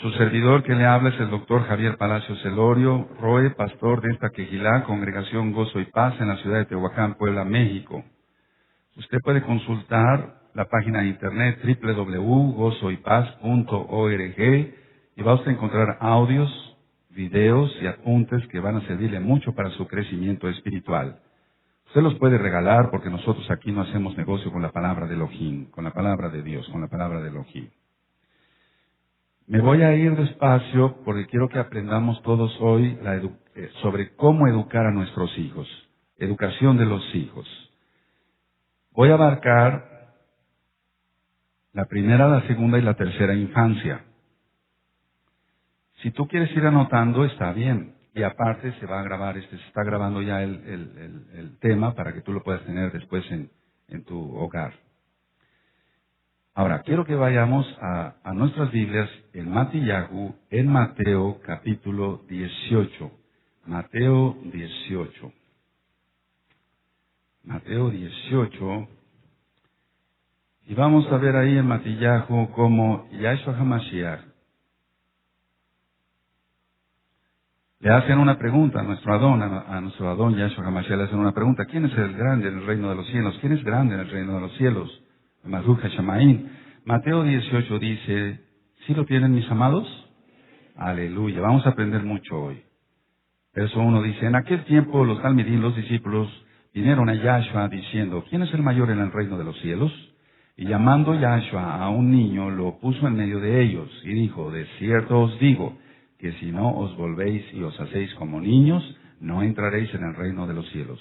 Su servidor que le habla es el doctor Javier Palacios Elorio, Roe, pastor de esta Quejilá, Congregación Gozo y Paz en la ciudad de Tehuacán, Puebla, México. Usted puede consultar la página de internet www.gozoypaz.org y va usted a encontrar audios, videos y apuntes que van a servirle mucho para su crecimiento espiritual. Usted los puede regalar porque nosotros aquí no hacemos negocio con la palabra de Elohim, con la palabra de Dios, con la palabra de Elohim. Me voy a ir despacio porque quiero que aprendamos todos hoy sobre cómo educar a nuestros hijos, educación de los hijos. Voy a abarcar la primera, la segunda y la tercera infancia. Si tú quieres ir anotando, está bien. Y aparte se va a grabar, se está grabando ya el tema para que tú lo puedas tener después en tu hogar. Ahora, quiero que vayamos a nuestras Biblias en Matillahu, en Mateo capítulo 18. Mateo 18. Mateo 18. Y vamos a ver ahí en Matillahu cómo Yahshua HaMashiach le hacen una pregunta a nuestro Adón Yahshua HaMashiach le hacen una pregunta. ¿Quién es el grande en el reino de los cielos? ¿Quién es grande en el reino de los cielos? Malhut HaShamayim. Mateo 18 dice, ¿sí lo tienen mis amados? Aleluya, vamos a aprender mucho hoy. Verso 1 dice, en aquel tiempo los talmidim, los discípulos, vinieron a Yahshua diciendo, ¿quién es el mayor en el reino de los cielos? Y llamando Yahshua a un niño, lo puso en medio de ellos, y dijo, de cierto os digo, que si no os volvéis y os hacéis como niños, no entraréis en el reino de los cielos.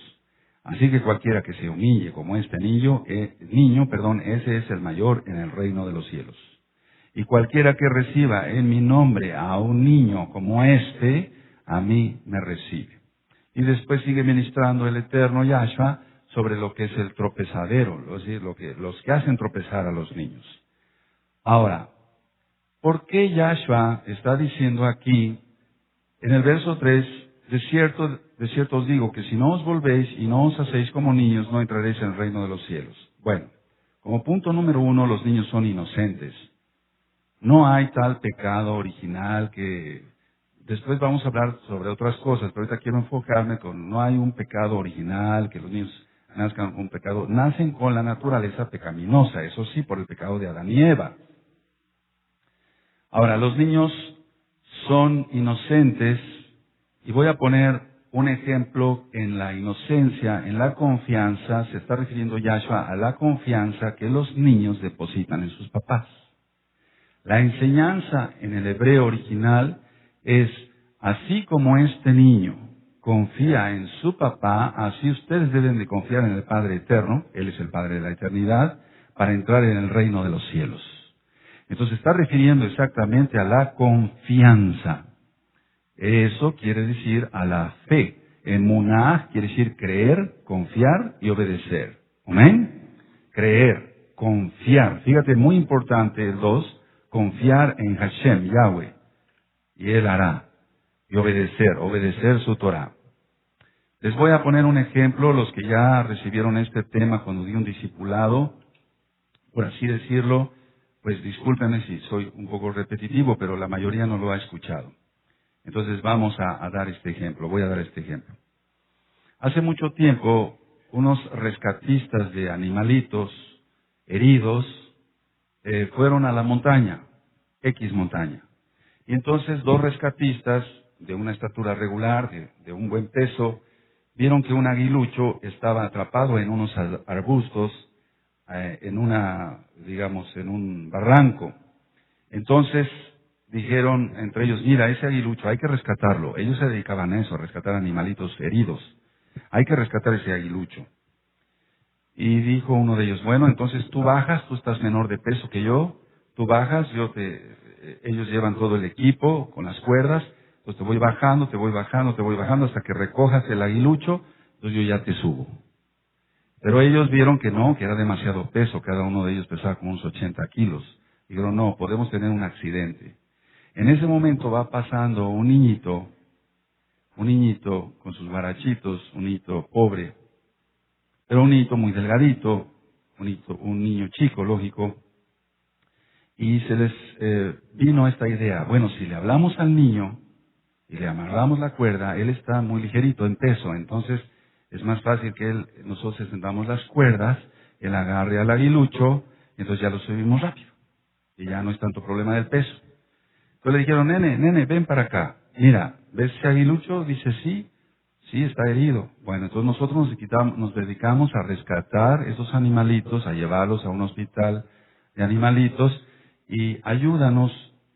Así que cualquiera que se humille como este niño, ese es el mayor en el reino de los cielos. Y cualquiera que reciba en mi nombre a un niño como este, a mí me recibe. Y después sigue ministrando el eterno Yahshua sobre lo que es el tropezadero, es decir, los que hacen tropezar a los niños. Ahora, ¿por qué Yahshua está diciendo aquí, en el verso 3, de cierto os digo que si no os volvéis y no os hacéis como niños, no entraréis en el reino de los cielos? Bueno, como punto número 1, los niños son inocentes. No hay tal pecado original que... Después vamos a hablar sobre otras cosas, pero ahorita quiero enfocarme con... No hay un pecado original, que los niños nazcan con un pecado. Nacen con la naturaleza pecaminosa, eso sí, por el pecado de Adán y Eva. Ahora, los niños son inocentes, y voy a poner un ejemplo en la inocencia, en la confianza. Se está refiriendo Yahshua a la confianza que los niños depositan en sus papás. La enseñanza en el hebreo original es, así como este niño confía en su papá, así ustedes deben de confiar en el Padre Eterno, Él es el Padre de la eternidad, para entrar en el reino de los cielos. Entonces está refiriendo exactamente a la confianza. Eso quiere decir a la fe. Emuná quiere decir creer, confiar y obedecer. ¿Amén? Creer, confiar. Fíjate, muy importante el 2, confiar en Hashem, Yahweh, y Él hará. Y obedecer su Torah. Les voy a poner un ejemplo, los que ya recibieron este tema cuando di un discipulado, por así decirlo, pues discúlpenme si soy un poco repetitivo, pero la mayoría no lo ha escuchado. Entonces vamos a dar este ejemplo, voy a dar este ejemplo. Hace mucho tiempo, unos rescatistas de animalitos heridos fueron a la montaña, X montaña. Y entonces 2 rescatistas de una estatura regular, de un buen peso, vieron que un aguilucho estaba atrapado en unos arbustos, en un barranco. Entonces dijeron entre ellos, mira, ese aguilucho hay que rescatarlo. Ellos se dedicaban a eso, a rescatar animalitos heridos. Hay que rescatar ese aguilucho. Y dijo uno de ellos, bueno, entonces tú bajas, tú estás menor de peso que yo, tú bajas, ellos llevan todo el equipo con las cuerdas, entonces te voy bajando hasta que recojas el aguilucho, entonces yo ya te subo. Pero ellos vieron que no, que era demasiado peso, cada uno de ellos pesaba como unos 80 kilos. Dijeron, no, podemos tener un accidente. En ese momento va pasando un niñito con sus barachitos, un niñito pobre, pero un niñito muy delgadito, un niño chico, lógico, Y se les vino esta idea, bueno, si le hablamos al niño y le amarramos la cuerda, él está muy ligerito en peso, entonces es más fácil que nosotros extendamos las cuerdas, él agarre al aguilucho, y entonces ya lo subimos rápido. Y ya no es tanto problema del peso. Entonces le dijeron, nene, ven para acá. Mira, ¿ves ese aguilucho? Dice, sí, está herido. Bueno, entonces nosotros nos dedicamos a rescatar esos animalitos, a llevarlos a un hospital de animalitos, y ayúdanos,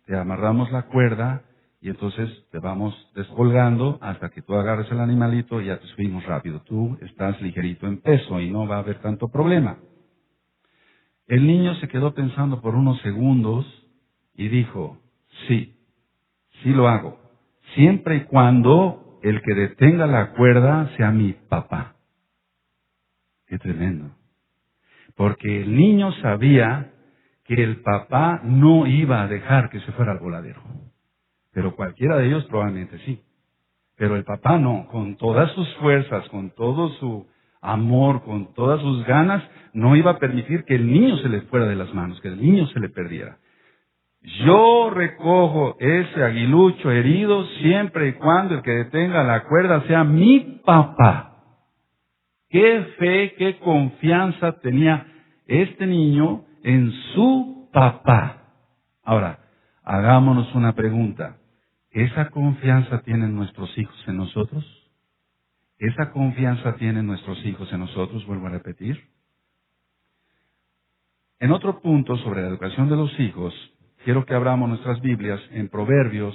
te amarramos la cuerda, y entonces te vamos descolgando hasta que tú agarres el animalito y ya te subimos rápido. Tú estás ligerito en peso y no va a haber tanto problema. El niño se quedó pensando por unos segundos y dijo, sí lo hago, siempre y cuando el que detenga la cuerda sea mi papá. Qué tremendo. Porque el niño sabía que el papá no iba a dejar que se fuera al voladero. Pero cualquiera de ellos probablemente sí. Pero el papá no, con todas sus fuerzas, con todo su amor, con todas sus ganas, no iba a permitir que el niño se le fuera de las manos, que el niño se le perdiera. Yo recojo ese aguilucho herido siempre y cuando el que detenga la cuerda sea mi papá. Qué fe, qué confianza tenía este niño en su papá. Ahora, hagámonos una pregunta. ¿Esa confianza tienen nuestros hijos en nosotros? ¿Esa confianza tienen nuestros hijos en nosotros? Vuelvo a repetir. En otro punto sobre la educación de los hijos, quiero que abramos nuestras Biblias en Proverbios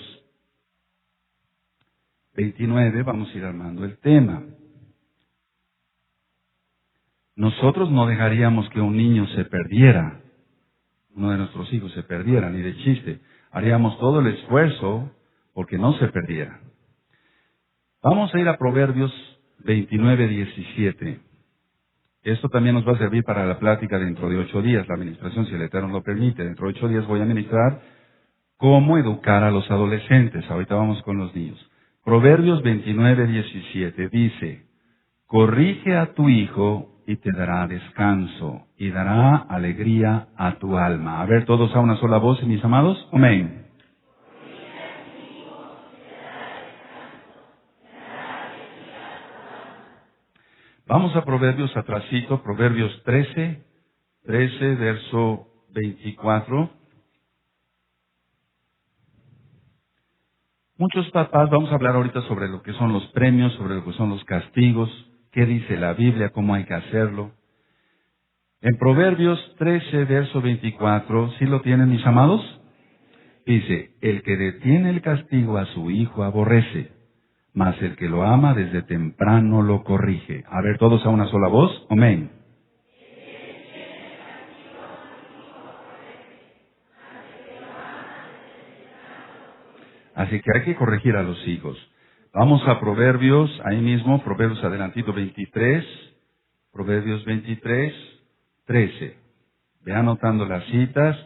29, vamos a ir armando el tema. Nosotros no dejaríamos que un niño se perdiera, uno de nuestros hijos se perdiera, ni de chiste. Haríamos todo el esfuerzo porque no se perdiera. Vamos a ir a Proverbios 29, 17. Esto también nos va a servir para la plática dentro de 8 días, la administración, si el Eterno lo permite. Dentro de 8 días voy a ministrar cómo educar a los adolescentes. Ahorita vamos con los niños. Proverbios 29, 17 dice, corrige a tu hijo y te dará descanso y dará alegría a tu alma. A ver, todos a una sola voz, mis amados. Amén. Vamos a Proverbios atrasito, Proverbios 13, verso 24. Muchos papás, vamos a hablar ahorita sobre lo que son los premios, sobre lo que son los castigos, qué dice la Biblia, cómo hay que hacerlo. En Proverbios 13, verso 24, ¿sí lo tienen mis amados? Dice, el que detiene el castigo a su hijo aborrece, mas el que lo ama desde temprano lo corrige. A ver, todos a una sola voz. Amén. Así que hay que corregir a los hijos. Vamos a Proverbios, ahí mismo, Proverbios adelantito 23, Proverbios 23, 13. Ve anotando las citas,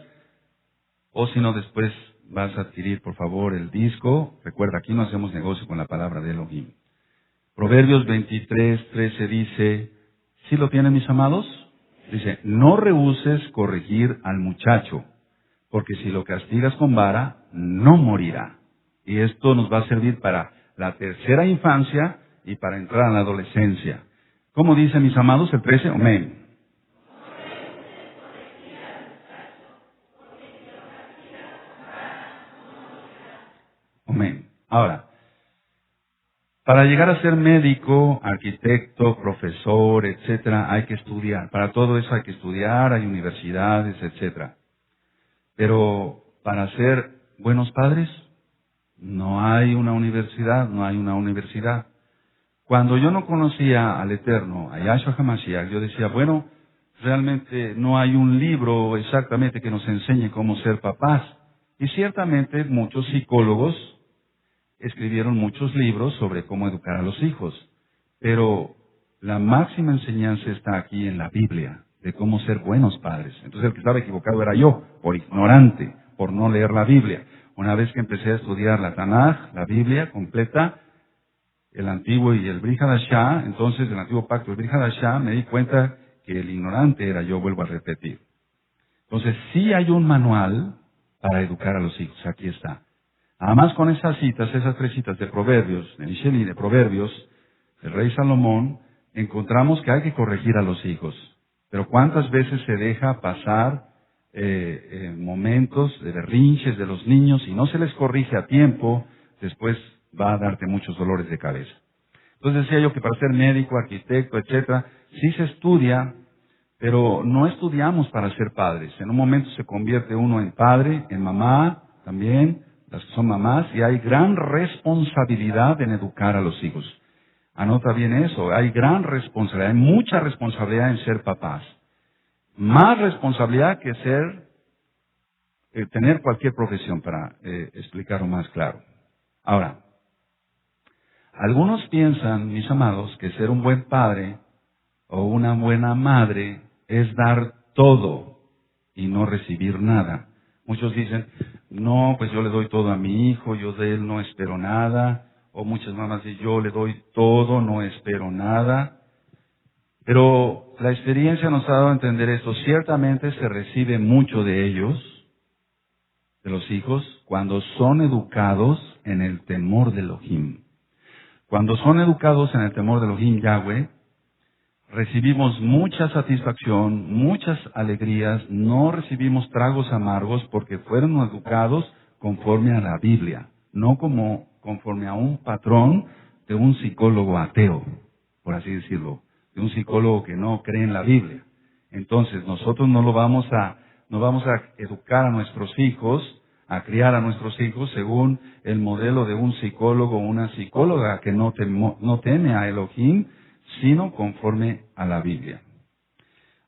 o si no, después vas a adquirir, por favor, el disco. Recuerda, aquí no hacemos negocio con la palabra de Elohim. Proverbios 23, 13 dice, ¿sí lo tienen mis amados? Dice, no rehuses corregir al muchacho, porque si lo castigas con vara, no morirá. Y esto nos va a servir para la tercera infancia y para entrar a la adolescencia. ¿Cómo dice mis amados el 13? Amén. Amén. Ahora, para llegar a ser médico, arquitecto, profesor, etcétera, hay que estudiar. Para todo eso hay que estudiar, hay universidades, etcétera. Pero para ser buenos padres, no hay una universidad, no hay una universidad. Cuando yo no conocía al Eterno, a Yahshua HaMashiach, yo decía, bueno, realmente no hay un libro exactamente que nos enseñe cómo ser papás. Y ciertamente muchos psicólogos escribieron muchos libros sobre cómo educar a los hijos. Pero la máxima enseñanza está aquí en la Biblia, de cómo ser buenos padres. Entonces el que estaba equivocado era yo, por ignorante, por no leer la Biblia. Una vez que empecé a estudiar la Tanaj, la Biblia completa, el Antiguo y el Brit Hadashah, entonces el Antiguo Pacto y el Brit Hadashah, me di cuenta que el ignorante era yo, vuelvo a repetir. Entonces, sí hay un manual para educar a los hijos. Aquí está. Además, con esas citas, esas 3 citas de Proverbios, de Micheli, de Proverbios, del rey Salomón, encontramos que hay que corregir a los hijos. Pero ¿cuántas veces se deja pasar momentos de berrinches de los niños y no se les corrige a tiempo? Después va a darte muchos dolores de cabeza. Entonces decía yo que para ser médico, arquitecto, etcétera, sí se estudia, pero no estudiamos para ser padres. En un momento se convierte uno en padre, en mamá también, las que son mamás, y hay gran responsabilidad en educar a los hijos. Anota bien eso, hay gran responsabilidad, hay mucha responsabilidad en ser papás. Más responsabilidad que tener cualquier profesión, para explicarlo más claro. Ahora, algunos piensan, mis amados, que ser un buen padre o una buena madre es dar todo y no recibir nada. Muchos dicen, no, pues yo le doy todo a mi hijo, yo de él no espero nada. O muchas mamás dicen, yo le doy todo, no espero nada. Pero la experiencia nos ha dado a entender esto. Ciertamente se recibe mucho de ellos, de los hijos, cuando son educados en el temor de Elohim. Cuando son educados en el temor de Elohim Yahweh, recibimos mucha satisfacción, muchas alegrías, no recibimos tragos amargos porque fueron educados conforme a la Biblia, no conforme a un patrón de un psicólogo ateo, por así decirlo, de un psicólogo que no cree en la Biblia. Entonces nosotros no vamos a educar a nuestros hijos, a criar a nuestros hijos según el modelo de un psicólogo o una psicóloga que no teme a Elohim, sino conforme a la Biblia.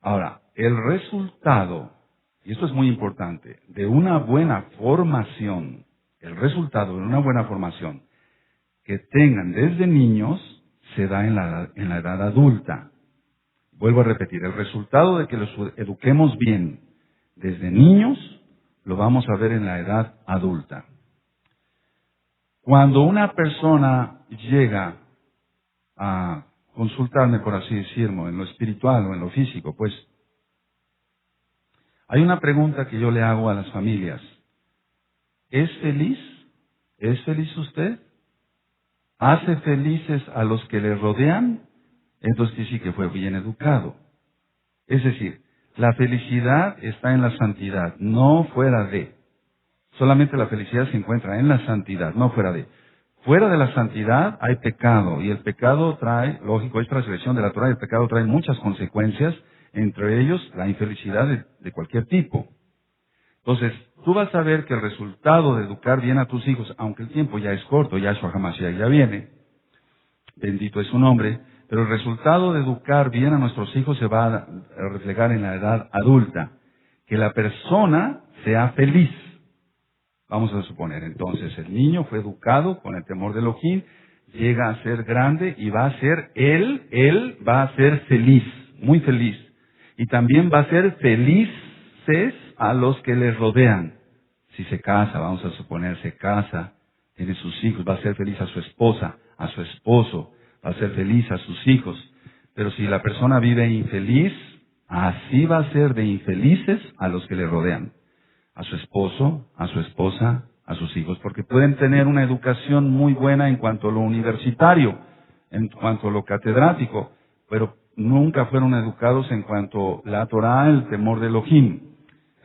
Ahora, el resultado, y esto es muy importante, de una buena formación, el resultado de una buena formación que tengan desde niños se da en la edad adulta. Vuelvo a repetir, el resultado de que los eduquemos bien desde niños lo vamos a ver en la edad adulta. Cuando una persona llega a consultarme, por así decirlo, en lo espiritual o en lo físico, pues hay una pregunta que yo le hago a las familias. ¿Es feliz? ¿Es feliz usted? ¿Hace felices a los que le rodean? Entonces sí que fue bien educado. Es decir, la felicidad está en la santidad, no fuera de. Solamente la felicidad se encuentra en la santidad, no fuera de. Fuera de la santidad hay pecado, y el pecado trae, lógico, es transgresión de la Torah, y el pecado trae muchas consecuencias, entre ellos la infelicidad de cualquier tipo. Entonces, tú vas a ver que el resultado de educar bien a tus hijos, aunque el tiempo ya es corto, Yahshua HaMashiach ya viene, bendito es su nombre, pero el resultado de educar bien a nuestros hijos se va a reflejar en la edad adulta, que la persona sea feliz. Vamos a suponer, entonces, el niño fue educado con el temor de Elohim, llega a ser grande y va a ser, él va a ser feliz, muy feliz. Y también va a ser felices a los que le rodean. Si se casa, vamos a suponer, se casa, tiene sus hijos, va a ser feliz a su esposa, a su esposo, va a ser feliz a sus hijos. Pero si la persona vive infeliz, así va a ser de infelices a los que le rodean. A su esposo, a su esposa, a sus hijos, porque pueden tener una educación muy buena en cuanto a lo universitario, en cuanto a lo catedrático, pero nunca fueron educados en cuanto a la Torah, el temor de Elohim.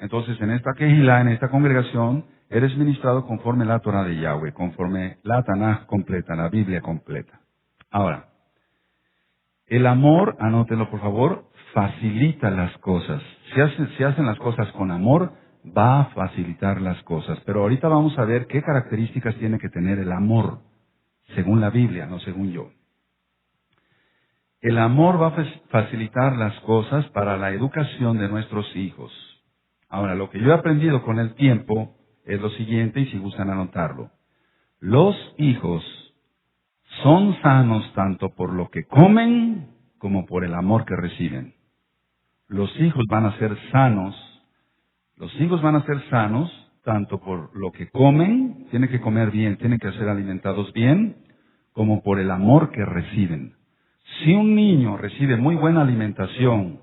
Entonces, en esta Kehilá, en esta congregación, eres ministrado conforme la Torah de Yahweh, conforme la Tanaj completa, la Biblia completa. Ahora, el amor, anótenlo por favor, facilita las cosas. Si hacen las cosas con amor, va a facilitar las cosas. Pero ahorita vamos a ver qué características tiene que tener el amor, según la Biblia, no según yo. El amor va a facilitar las cosas para la educación de nuestros hijos. Ahora, lo que yo he aprendido con el tiempo es lo siguiente, y si gustan anotarlo. Los hijos son sanos tanto por lo que comen como por el amor que reciben. Los hijos van a ser sanos. Los hijos van a ser sanos tanto por lo que comen, tienen que comer bien, tienen que ser alimentados bien, como por el amor que reciben. Si un niño recibe muy buena alimentación,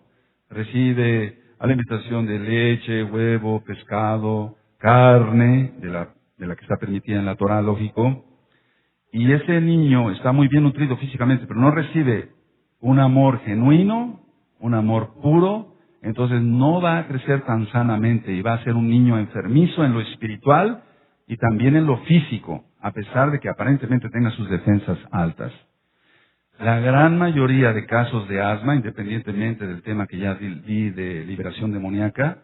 recibe alimentación de leche, huevo, pescado, carne, de la que está permitida en la Torah, lógico. Y ese niño está muy bien nutrido físicamente, pero no recibe un amor genuino, un amor puro, entonces no va a crecer tan sanamente y va a ser un niño enfermizo en lo espiritual y también en lo físico, a pesar de que aparentemente tenga sus defensas altas. La gran mayoría de casos de asma, independientemente del tema que ya di de liberación demoníaca,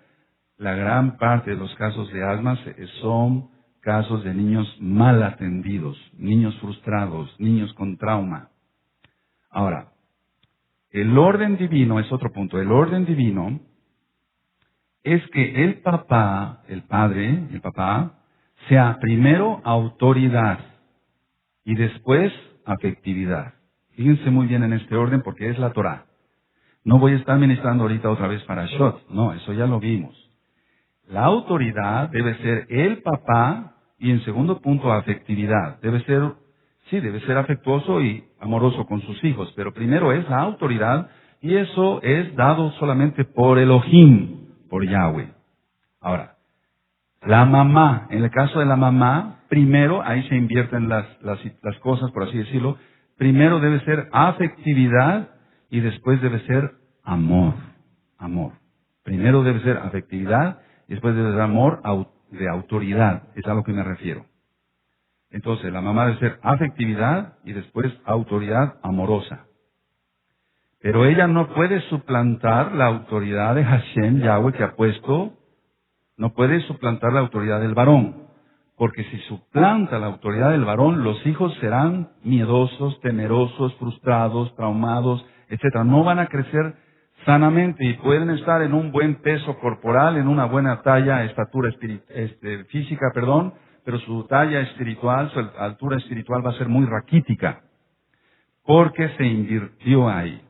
la gran parte de los casos de asma son casos de niños mal atendidos, niños frustrados, niños con trauma. Ahora, el orden divino es otro punto. El orden divino es que el papá, el padre, el papá, sea primero autoridad y después afectividad. Fíjense muy bien en este orden porque es la Torah. No voy a estar ministrando ahorita otra vez para Shot. No, eso ya lo vimos. La autoridad debe ser el papá y en segundo punto afectividad. Debe ser afectuoso y amoroso con sus hijos, pero primero es la autoridad y eso es dado solamente por Elohim, por Yahweh. Ahora, la mamá, en el caso de la mamá, primero, ahí se invierten las cosas, por así decirlo, primero debe ser afectividad y después debe ser amor. Amor. Primero debe ser afectividad y después debe ser amor de autoridad. Es a lo que me refiero. Entonces, la mamá debe ser afectividad y después autoridad amorosa. Pero ella no puede suplantar la autoridad de Hashem, Yahweh, que ha puesto, no puede suplantar la autoridad del varón. Porque si suplanta la autoridad del varón, los hijos serán miedosos, temerosos, frustrados, traumados, etcétera. No van a crecer sanamente y pueden estar en un buen peso corporal, en una buena talla, estatura física, pero su talla espiritual, su altura espiritual va a ser muy raquítica, porque se invirtió ahí.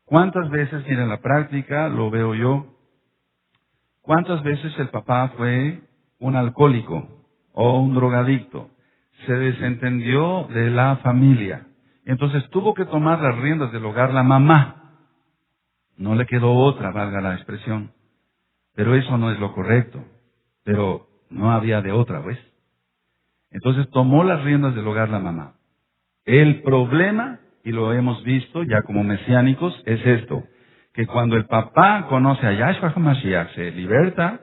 ¿Cuántas veces, miren, en la práctica, lo veo yo, cuántas veces el papá fue un alcohólico o un drogadicto? Se desentendió de la familia. Entonces tuvo que tomar las riendas del hogar la mamá. No le quedó otra, valga la expresión. Pero eso no es lo correcto. Pero no había de otra, ¿ves? Entonces tomó las riendas del hogar la mamá. El problema, y lo hemos visto ya como mesiánicos, es esto, que cuando el papá conoce a Yahshua HaMashiach, se liberta,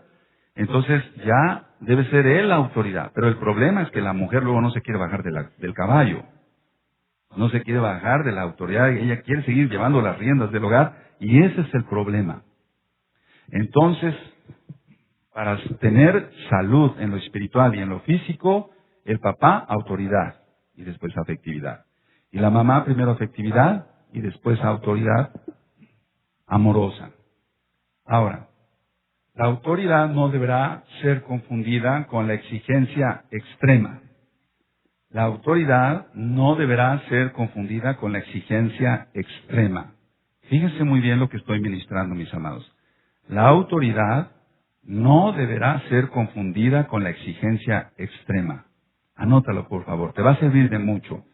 entonces ya debe ser él la autoridad. Pero el problema es que la mujer luego no se quiere bajar del caballo. No se quiere bajar de la autoridad, ella quiere seguir llevando las riendas del hogar, y ese es el problema. Entonces, para tener salud en lo espiritual y en lo físico, el papá, autoridad, y después afectividad. Y la mamá, primero afectividad, y después autoridad amorosa. Ahora, la autoridad no deberá ser confundida con la exigencia extrema. La autoridad no deberá ser confundida con la exigencia extrema. Fíjense muy bien lo que estoy ministrando, mis amados. La autoridad no deberá ser confundida con la exigencia extrema. Anótalo, por favor. Te va a servir de mucho.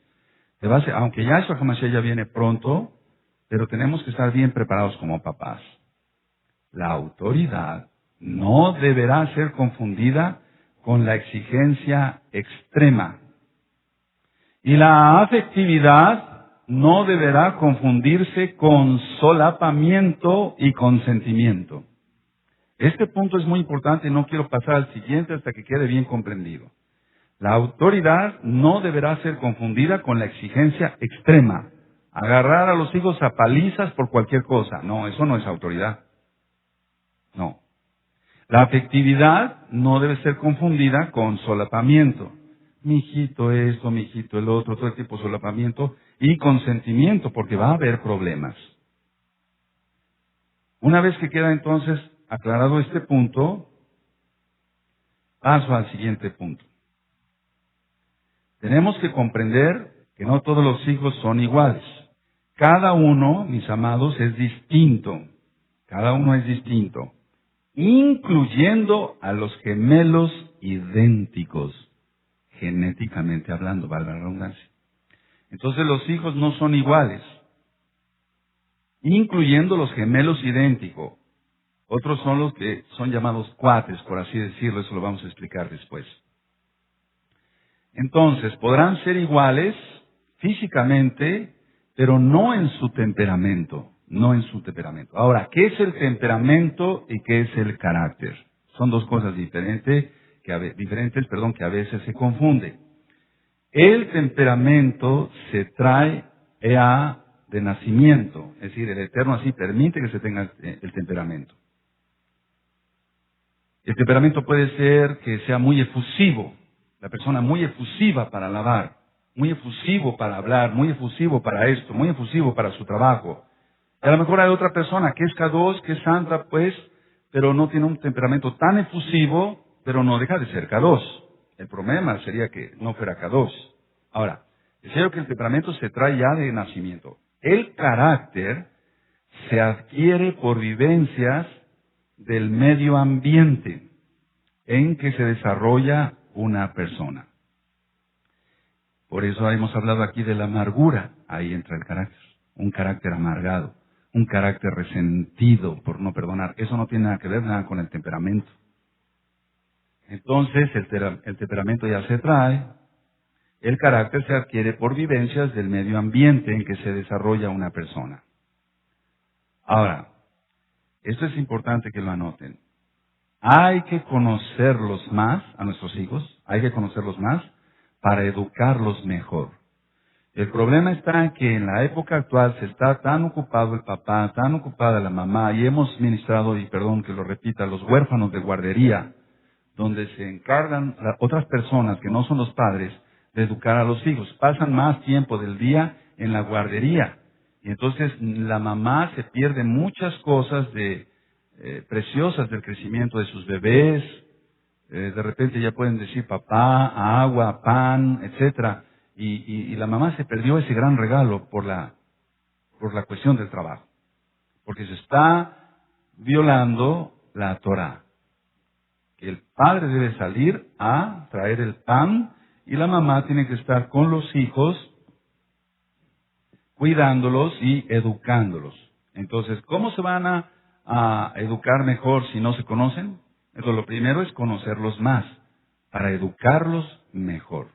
Aunque Yahshua HaMashiach ya viene pronto, pero tenemos que estar bien preparados como papás. La autoridad no deberá ser confundida con la exigencia extrema. Y la afectividad no deberá confundirse con solapamiento y consentimiento. Este punto es muy importante y no quiero pasar al siguiente hasta que quede bien comprendido. La autoridad no deberá ser confundida con la exigencia extrema. Agarrar a los hijos a palizas por cualquier cosa. No, eso no es autoridad. No. La afectividad no debe ser confundida con solapamiento. Mi hijito esto, mi hijito el otro, todo el tipo de solapamiento y consentimiento, porque va a haber problemas. Una vez que queda entonces aclarado este punto, paso al siguiente punto. Tenemos que comprender que no todos los hijos son iguales. Cada uno, mis amados, es distinto. Cada uno es distinto. Incluyendo a los gemelos idénticos. Genéticamente hablando, valga la redundancia. Entonces los hijos no son iguales. Incluyendo los gemelos idénticos. Otros son los que son llamados cuates, por así decirlo, eso lo vamos a explicar después. Entonces, podrán ser iguales físicamente, pero no en su temperamento, no en su temperamento. Ahora, ¿qué es el temperamento y qué es el carácter? Son dos cosas diferentes que a veces se confunden. El temperamento se trae de nacimiento, es decir, el Eterno así permite que se tenga el temperamento. El temperamento puede ser que sea muy efusivo, la persona muy efusiva para alabar, muy efusivo para hablar, muy efusivo para esto, muy efusivo para su trabajo. Y a lo mejor hay otra persona que es Kadosh, que es santa, pues, pero no tiene un temperamento tan efusivo, pero no deja de ser Kadosh. El problema sería que no fuera Kadosh. Ahora, es cierto que el temperamento se trae ya de nacimiento. El carácter se adquiere por vivencias del medio ambiente en que se desarrolla una persona. Por eso hemos hablado aquí de la amargura. Ahí entra el carácter. Un carácter amargado, un carácter resentido por no perdonar. Eso no tiene nada que ver nada con el temperamento. Entonces el temperamento ya se trae. El carácter se adquiere por vivencias del medio ambiente en que se desarrolla una persona. Ahora, esto es importante que lo anoten. Hay que conocerlos más, a nuestros hijos, hay que conocerlos más para educarlos mejor. El problema está en que en la época actual se está tan ocupado el papá, tan ocupada la mamá, y hemos ministrado, y perdón que lo repita, los huérfanos de guardería, donde se encargan otras personas que no son los padres de educar a los hijos. Pasan más tiempo del día en la guardería. Y entonces la mamá se pierde muchas cosas preciosas del crecimiento de sus bebés. De repente ya pueden decir papá, agua, pan, etcétera. Y la mamá se perdió ese gran regalo por la cuestión del trabajo. Porque se está violando la Torah. Que el padre debe salir a traer el pan y la mamá tiene que estar con los hijos, cuidándolos y educándolos. Entonces, ¿cómo se van a educar mejor si no se conocen? Entonces, lo primero es conocerlos más, para educarlos mejor.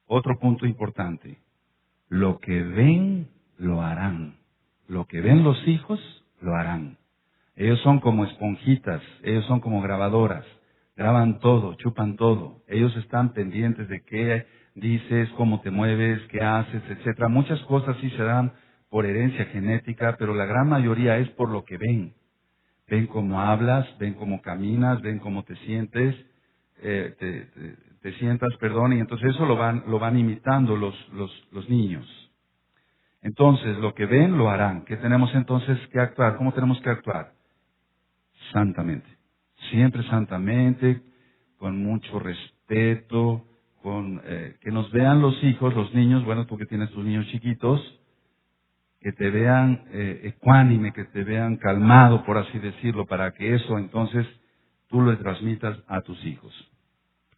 Otro punto importante, lo que ven, lo harán. Lo que ven los hijos, lo harán. Ellos son como esponjitas, ellos son como grabadoras, graban todo, chupan todo. Ellos están pendientes de qué dices, cómo te mueves, qué haces, etcétera. Muchas cosas sí se dan por herencia genética, pero la gran mayoría es por lo que ven. Ven cómo hablas, ven cómo caminas, ven cómo te sientes, te sientas, perdón, y entonces eso lo van imitando los niños. Entonces, lo que ven, lo harán. ¿Qué tenemos entonces que actuar? ¿Cómo tenemos que actuar? Santamente. Siempre santamente, con mucho respeto, que nos vean los hijos, los niños, bueno, tú que tienes tus niños chiquitos, que te vean ecuánime, que te vean calmado, por así decirlo, para que eso entonces tú lo transmitas a tus hijos.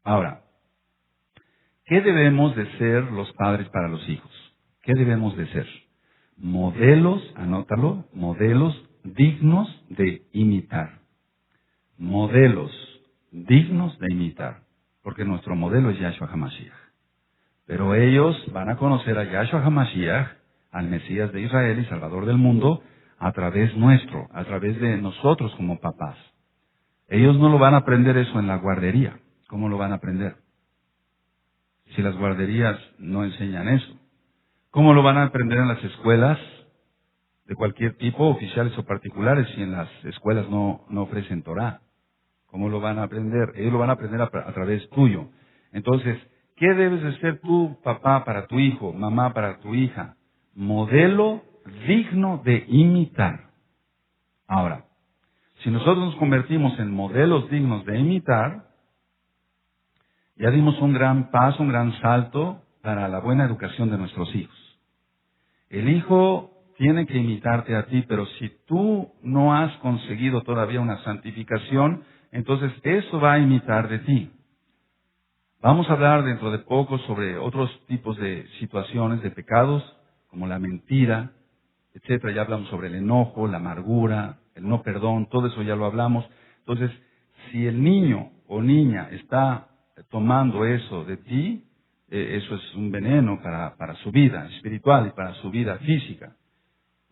Ahora, ¿qué debemos de ser los padres para los hijos? ¿Qué debemos de ser? Modelos, anótalo, modelos dignos de imitar. Modelos dignos de imitar. Porque nuestro modelo es Yahshua HaMashiach. Pero ellos van a conocer a Yahshua HaMashiach, al Mesías de Israel y Salvador del mundo, a través nuestro, a través de nosotros como papás. Ellos no lo van a aprender eso en la guardería. ¿Cómo lo van a aprender? Si las guarderías no enseñan eso. ¿Cómo lo van a aprender en las escuelas de cualquier tipo, oficiales o particulares, si en las escuelas no ofrecen Torah? ¿Cómo lo van a aprender? Ellos lo van a aprender a través tuyo. Entonces, ¿qué debes de ser tú, papá, para tu hijo, mamá, para tu hija? Modelo digno de imitar. Ahora, si nosotros nos convertimos en modelos dignos de imitar, ya dimos un gran paso, un gran salto para la buena educación de nuestros hijos. El hijo tiene que imitarte a ti, pero si tú no has conseguido todavía una santificación, entonces eso va a imitar de ti. Vamos a hablar dentro de poco sobre otros tipos de situaciones, de pecados, como la mentira, etcétera. Ya hablamos sobre el enojo, la amargura, el no perdón, todo eso ya lo hablamos. Entonces, si el niño o niña está tomando eso de ti, eso es un veneno para su vida espiritual y para su vida física.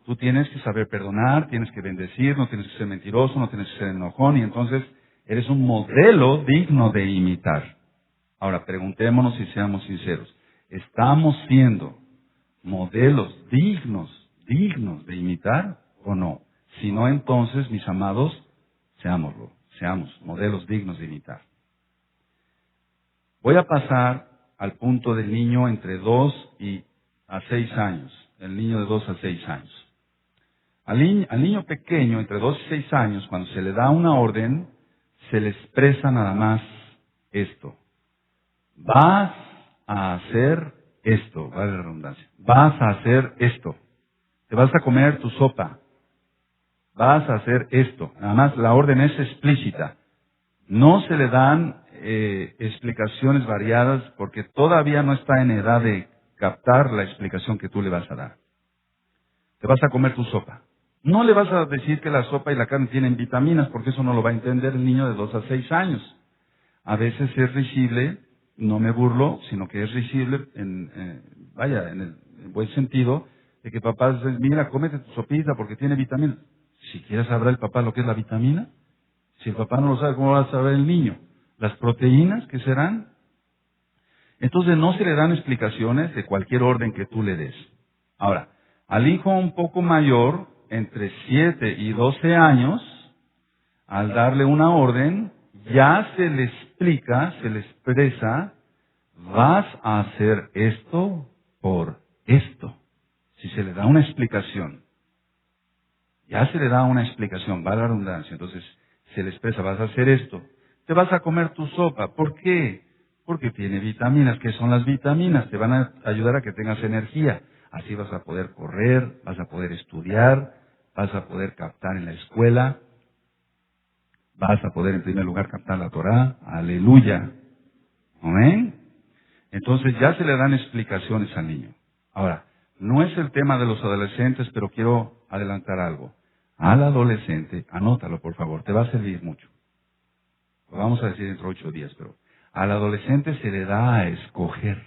Tú tienes que saber perdonar, tienes que bendecir, no tienes que ser mentiroso, no tienes que ser enojón, y entonces eres un modelo digno de imitar. Ahora, preguntémonos y seamos sinceros. ¿Estamos siendo modelos dignos de imitar o no? Si no, entonces, mis amados, seamos modelos dignos de imitar. Voy a pasar al punto del niño entre 2 a 6 años. El niño de 2 a 6 años. Al niño pequeño, entre 2 y 6 años, cuando se le da una orden, se le expresa nada más esto. Vas a hacer esto, vale la redundancia. Vas a hacer esto. Te vas a comer tu sopa. Vas a hacer esto. Nada más la orden es explícita. No se le dan explicaciones variadas porque todavía no está en edad de captar la explicación que tú le vas a dar. Te vas a comer tu sopa. No le vas a decir que la sopa y la carne tienen vitaminas, porque eso no lo va a entender el niño de 2 a 6 años. A veces es risible, no me burlo, sino que es risible, en el buen sentido, de que papá dice, mira, cómete tu sopita porque tiene vitaminas. ¿Siquiera sabrá el papá lo que es la vitamina? Si el papá no lo sabe, ¿cómo va a saber el niño? ¿Las proteínas qué serán? Entonces no se le dan explicaciones de cualquier orden que tú le des. Ahora, al hijo un poco mayor, entre 7 y 12 años, al darle una orden, ya se le explica, se le expresa, vas a hacer esto por esto. Si se le da una explicación, ya se le da una explicación, va la redundancia, entonces se le expresa, vas a hacer esto. Te vas a comer tu sopa. ¿Por qué? Porque tiene vitaminas. ¿Qué son las vitaminas? Te van a ayudar a que tengas energía. Así vas a poder correr, vas a poder estudiar, vas a poder captar en la escuela, vas a poder en primer lugar captar la Torá. Aleluya. Amén. Entonces ya se le dan explicaciones al niño. Ahora, no es el tema de los adolescentes, pero quiero adelantar algo. Al adolescente, anótalo por favor, te va a servir mucho. Lo vamos a decir dentro de 8 días, pero al adolescente se le da a escoger,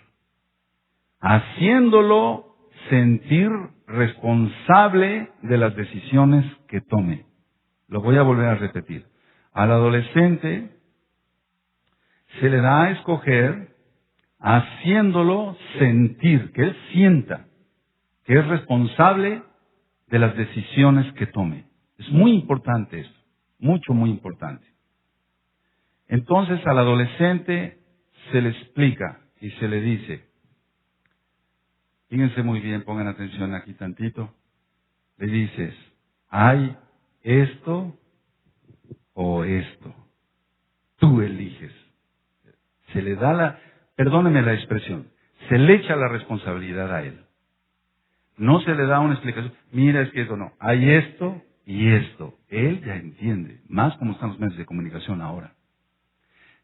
haciéndolo sentir responsable de las decisiones que tome. Lo voy a volver a repetir. Al adolescente se le da a escoger, haciéndolo sentir, que él sienta que es responsable de las decisiones que tome. Es muy importante esto, muy importante. Entonces al adolescente se le explica y se le dice, fíjense muy bien, pongan atención aquí tantito, le dices, hay esto o esto, tú eliges. Se le da perdóneme la expresión, se le echa la responsabilidad a él. No se le da una explicación, mira, es que eso no, hay esto y esto. Él ya entiende, más como están los medios de comunicación ahora.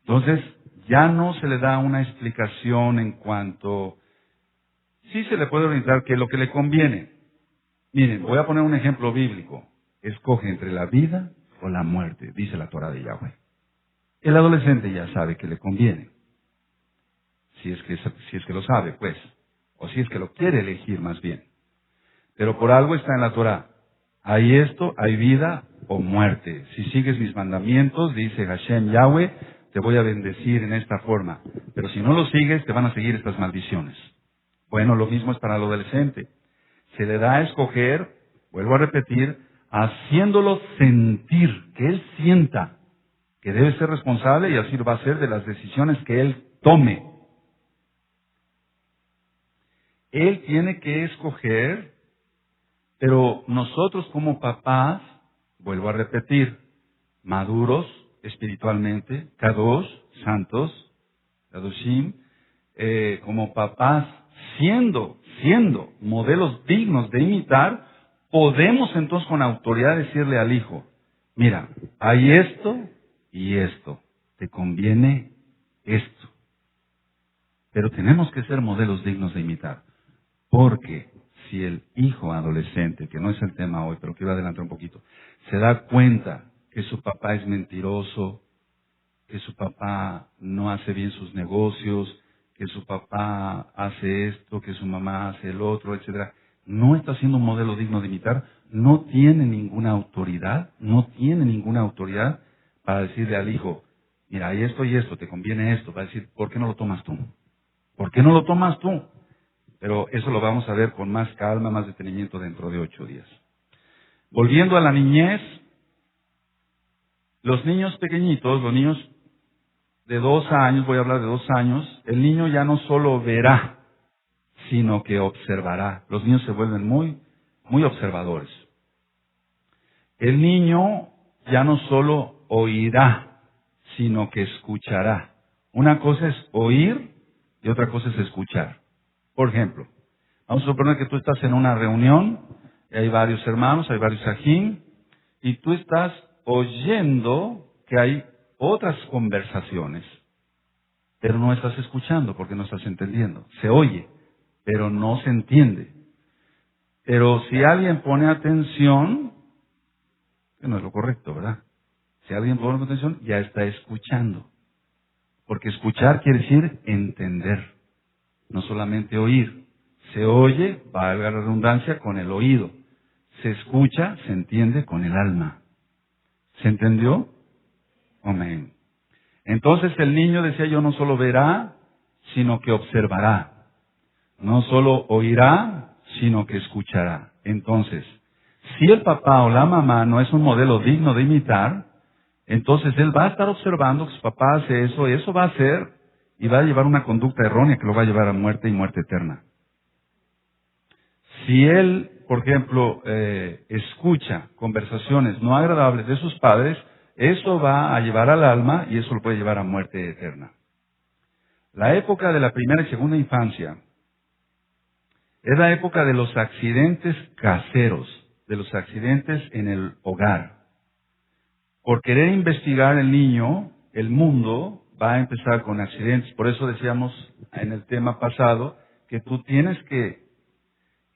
Entonces, ya no se le da una explicación en cuanto, sí se le puede orientar que lo que le conviene. Miren, voy a poner un ejemplo bíblico. Escoge entre la vida o la muerte, dice la Torá de Yahweh. El adolescente ya sabe que le conviene. Si es que lo sabe, pues. O si es que lo quiere elegir más bien. Pero por algo está en la Torá. Hay esto, hay vida o muerte. Si sigues mis mandamientos, dice Hashem Yahweh, te voy a bendecir en esta forma. Pero si no lo sigues, te van a seguir estas maldiciones. Bueno, lo mismo es para el adolescente. Se le da a escoger, vuelvo a repetir, haciéndolo sentir, que él sienta que debe ser responsable y así va a ser de las decisiones que él tome. Él tiene que escoger, pero nosotros como papás, vuelvo a repetir, maduros espiritualmente, kadosh, santos, kadoshim, como papás, siendo modelos dignos de imitar, podemos entonces con autoridad decirle al hijo, mira, hay esto y esto, te conviene esto. Pero tenemos que ser modelos dignos de imitar, porque si el hijo adolescente, que no es el tema hoy, pero quiero adelantar un poquito, se da cuenta que su papá es mentiroso, que su papá no hace bien sus negocios, que su papá hace esto, que su mamá hace el otro, etcétera, no está siendo un modelo digno de imitar, no tiene ninguna autoridad, para decirle al hijo, mira, hay esto y esto, te conviene esto, va a decir, ¿por qué no lo tomas tú? ¿Por qué no lo tomas tú? Pero eso lo vamos a ver con más calma, más detenimiento dentro de 8 días. Volviendo a la niñez, los niños pequeñitos, los niños de 2 años, voy a hablar de 2 años, el niño ya no solo verá, sino que observará. Los niños se vuelven muy observadores. El niño ya no solo oirá, sino que escuchará. Una cosa es oír y otra cosa es escuchar. Por ejemplo, vamos a suponer que tú estás en una reunión, y hay varios hermanos, hay varios ajín, y tú estás oyendo que hay otras conversaciones, pero no estás escuchando porque no estás entendiendo. Se oye, pero no se entiende. Pero si alguien pone atención, que no es lo correcto, ¿verdad? Si alguien pone atención, ya está escuchando. Porque escuchar quiere decir entender, no solamente oír. Se oye, valga la redundancia, con el oído. Se escucha, se entiende con el alma. ¿Se entendió? Amén. Entonces el niño, decía yo, no solo verá, sino que observará. No solo oirá, sino que escuchará. Entonces, si el papá o la mamá no es un modelo digno de imitar, entonces él va a estar observando que su papá hace eso, y eso va a hacer, y va a llevar una conducta errónea que lo va a llevar a muerte y muerte eterna. Si él, por ejemplo, escucha conversaciones no agradables de sus padres, eso va a llevar al alma y eso lo puede llevar a muerte eterna. La época de la primera y segunda infancia es la época de los accidentes caseros, de los accidentes en el hogar. Por querer investigar el niño, el mundo va a empezar con accidentes. Por eso decíamos en el tema pasado que tú tienes que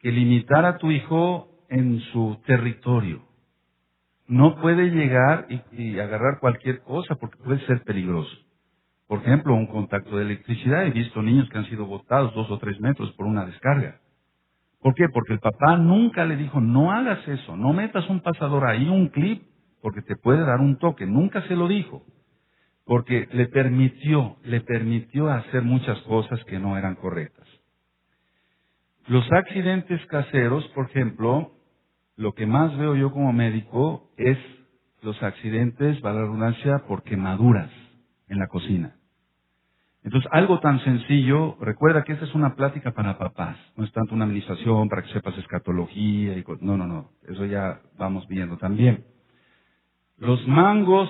limitar a tu hijo en su territorio. No puede llegar y agarrar cualquier cosa porque puede ser peligroso. Por ejemplo, un contacto de electricidad. He visto niños que han sido botados 2 o 3 metros por una descarga. ¿Por qué? Porque el papá nunca le dijo, no hagas eso, no metas un pasador ahí, un clip, porque te puede dar un toque. Nunca se lo dijo. Porque le permitió hacer muchas cosas que no eran correctas. Los accidentes caseros, por ejemplo, lo que más veo yo como médico es los accidentes, valga la redundancia, por quemaduras en la cocina. Entonces, algo tan sencillo, recuerda que esta es una plática para papás, no es tanto una administración para que sepas escatología, no, eso ya vamos viendo también. Los mangos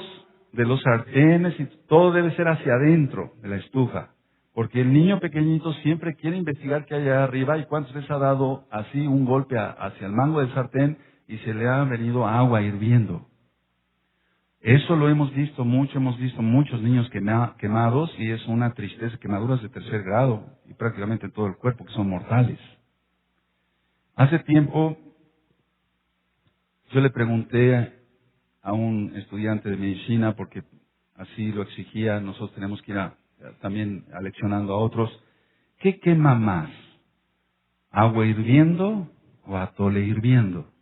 de los sartenes, y todo debe ser hacia adentro de la estufa, porque el niño pequeñito siempre quiere investigar qué hay allá arriba y cuántas veces ha dado así un golpe hacia el mango del sartén y se le ha venido agua hirviendo. Eso lo hemos visto muchos niños quemados y es una tristeza, quemaduras de 3er grado y prácticamente todo el cuerpo que son mortales. Hace tiempo yo le pregunté a un estudiante de medicina, porque así lo exigía, nosotros tenemos que ir también aleccionando a otros, ¿qué quema más? ¿Agua hirviendo o atole hirviendo?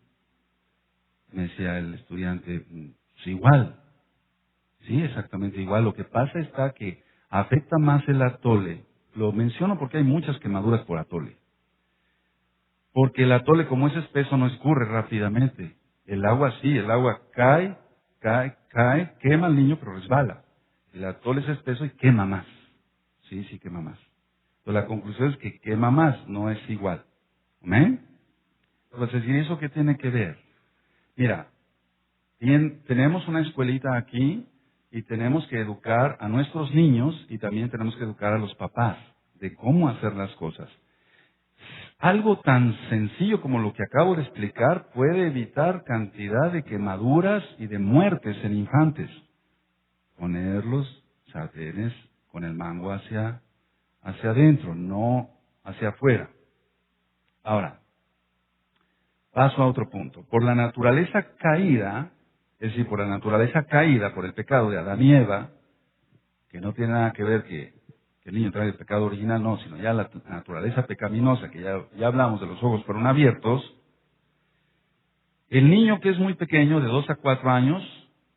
Me decía el estudiante, pues igual. Sí, exactamente igual. Lo que pasa está que afecta más el atole. Lo menciono porque hay muchas quemaduras por atole. Porque el atole, como es espeso, no escurre rápidamente. El agua sí, el agua cae, quema al niño, pero resbala. El atole es espeso y quema más. Sí, quema más. Entonces la conclusión es que quema más, no es igual. ¿Amén? Entonces, ¿y eso qué tiene que ver? Mira, tenemos una escuelita aquí y tenemos que educar a nuestros niños y también tenemos que educar a los papás de cómo hacer las cosas. Algo tan sencillo como lo que acabo de explicar puede evitar cantidad de quemaduras y de muertes en infantes. Poner los sartenes con el mango hacia adentro, no hacia afuera. Ahora, Paso a otro punto. Por la naturaleza caída, es decir, por la naturaleza caída, por el pecado de Adán y Eva, que no tiene nada que ver que el niño trae el pecado original, no, sino ya la naturaleza pecaminosa, que ya hablamos de los ojos fueron abiertos, el niño que es muy pequeño, de 2 a 4 años,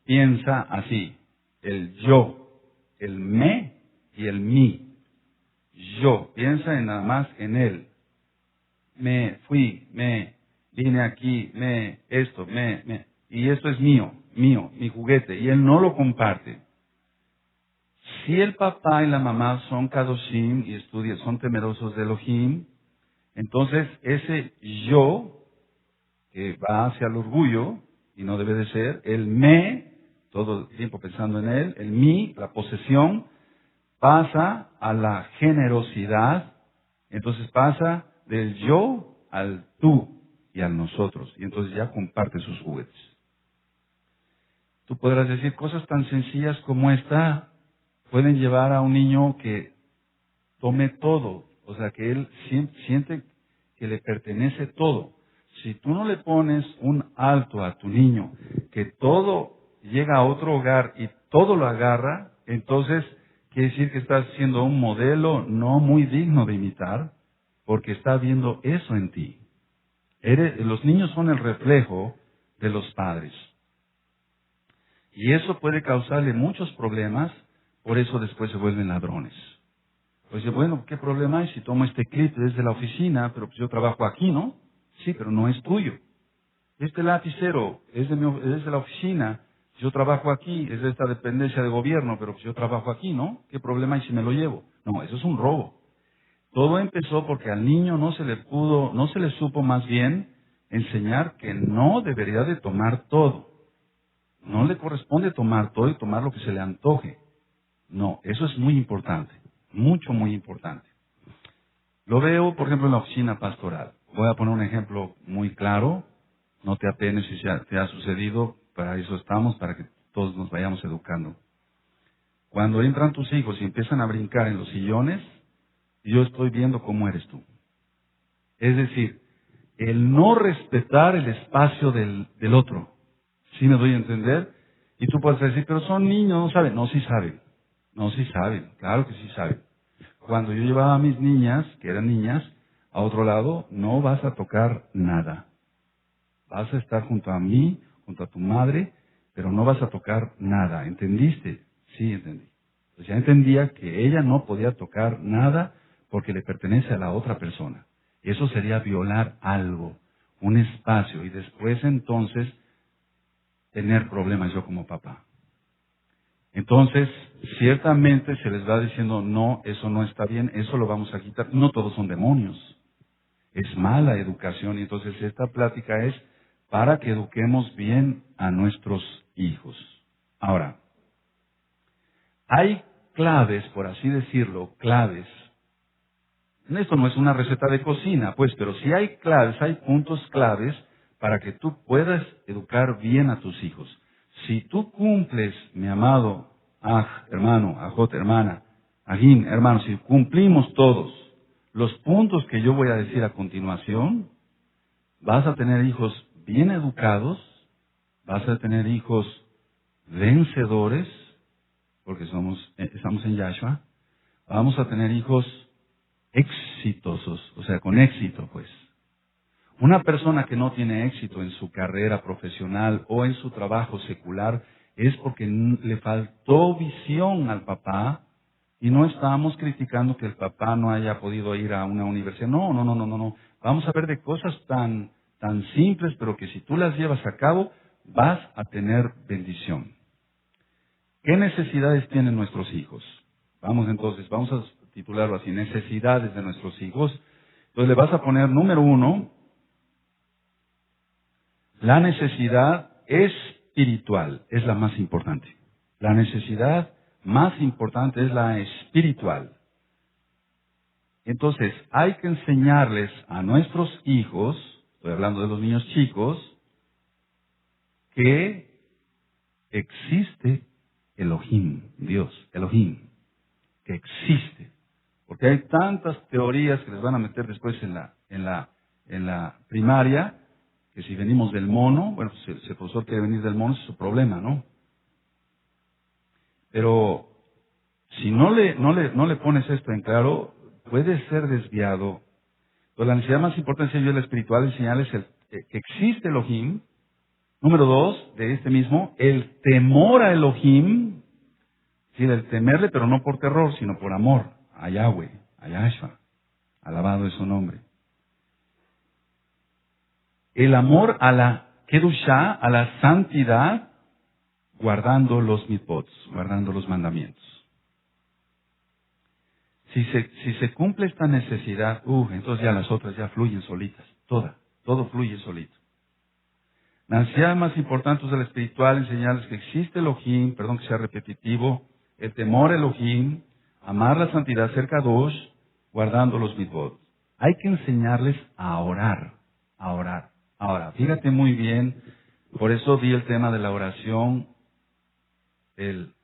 piensa así, el yo, el me y el mí. Yo, piensa en nada más en él. Me fui, me vine aquí, esto, y esto es mío, mi juguete, y él no lo comparte. Si el papá y la mamá son kadoshim y son temerosos de Elohim, entonces ese yo, que va hacia el orgullo, y no debe de ser, el me, todo el tiempo pensando en él, el mí, la posesión, pasa a la generosidad, entonces pasa del yo al tú y al nosotros, y entonces ya comparte sus juguetes. Tú podrás decir, cosas tan sencillas como esta pueden llevar a un niño que tome todo, o sea, que él siente que le pertenece todo. Si tú no le pones un alto a tu niño, que todo llega a otro hogar y todo lo agarra, entonces quiere decir que estás siendo un modelo no muy digno de imitar, porque está viendo eso en ti. Los niños son el reflejo de los padres. Y eso puede causarle muchos problemas, por eso después se vuelven ladrones. Pues bueno, ¿qué problema hay si tomo este clip desde la oficina, pero pues yo trabajo aquí, ¿no? Sí, pero no es tuyo. Este lapicero es de la oficina, yo trabajo aquí, es de esta dependencia de gobierno, pero pues yo trabajo aquí, ¿no? ¿Qué problema hay si me lo llevo? No, eso es un robo. Todo empezó porque al niño no se le supo más bien enseñar que no debería de tomar todo. No le corresponde tomar todo y tomar lo que se le antoje. No, eso es muy importante, mucho, muy importante. Lo veo, por ejemplo, en la oficina pastoral. Voy a poner un ejemplo muy claro. No te apenes si te ha sucedido, para eso estamos, para que todos nos vayamos educando. Cuando entran tus hijos y empiezan a brincar en los sillones, yo estoy viendo cómo eres tú. Es decir, el no respetar el espacio del otro. ¿Sí me doy a entender? Y tú puedes decir, pero son niños, no saben. No, sí saben. No, sí saben. Claro que sí saben. Cuando yo llevaba a mis niñas, que eran niñas, a otro lado, no vas a tocar nada. Vas a estar junto a mí, junto a tu madre, pero no vas a tocar nada. ¿Entendiste? Sí, entendí. Pues ya entendía que ella no podía tocar nada porque le pertenece a la otra persona. Eso sería violar algo, un espacio, y después entonces tener problemas yo como papá. Entonces, ciertamente se les va diciendo, no, eso no está bien, eso lo vamos a quitar. No todos son demonios. Es mala educación, y entonces esta plática es para que eduquemos bien a nuestros hijos. Ahora, hay claves, por así decirlo, claves. Esto no es una receta de cocina, pues, pero sí hay claves, hay puntos claves para que tú puedas educar bien a tus hijos. Si tú cumples, mi amado hermano, ajot, hermana, agim, hermano, si cumplimos todos los puntos que yo voy a decir a continuación, vas a tener hijos bien educados, vas a tener hijos vencedores, porque estamos en Yahshua, vamos a tener hijos exitosos, o sea, con éxito, pues. Una persona que no tiene éxito en su carrera profesional o en su trabajo secular es porque le faltó visión al papá, y no estamos criticando que el papá no haya podido ir a una universidad. No, no, no, no, no, no. Vamos a ver de cosas tan simples, pero que si tú las llevas a cabo, vas a tener bendición. ¿Qué necesidades tienen nuestros hijos? Vamos a titularlo así, necesidades de nuestros hijos. Entonces le vas a poner número 1, la necesidad espiritual, es la más importante. La necesidad más importante es la espiritual. Entonces, hay que enseñarles a nuestros hijos, estoy hablando de los niños chicos, que existe Elohim, Dios, Elohim, que existe. Porque hay tantas teorías que les van a meter después en la primaria, Que si venimos del mono, bueno, pues si el profesor quiere venir del mono, es su problema, ¿no? Pero si no le pones esto en claro, puede ser desviado. Pero la necesidad más importante de la espiritual enseñarles que existe Elohim. Número 2, de este mismo, el temor a Elohim, sí, el temerle, pero no por terror, sino por amor a Yahweh, a Yahshua. Alabado es su nombre. El amor a la Kedushá, a la santidad, guardando los mitzvot, guardando los mandamientos. Si se cumple esta necesidad, entonces ya las otras ya fluyen solitas, todo fluye solito. La necesidad más importante de la espiritual enseñarles que existe Elohim, perdón que sea repetitivo, el temor a Elohim, amar la santidad, ser kadosh, guardando los mitzvot. Hay que enseñarles a orar, a orar. Ahora, fíjate muy bien, por eso di el tema de la oración el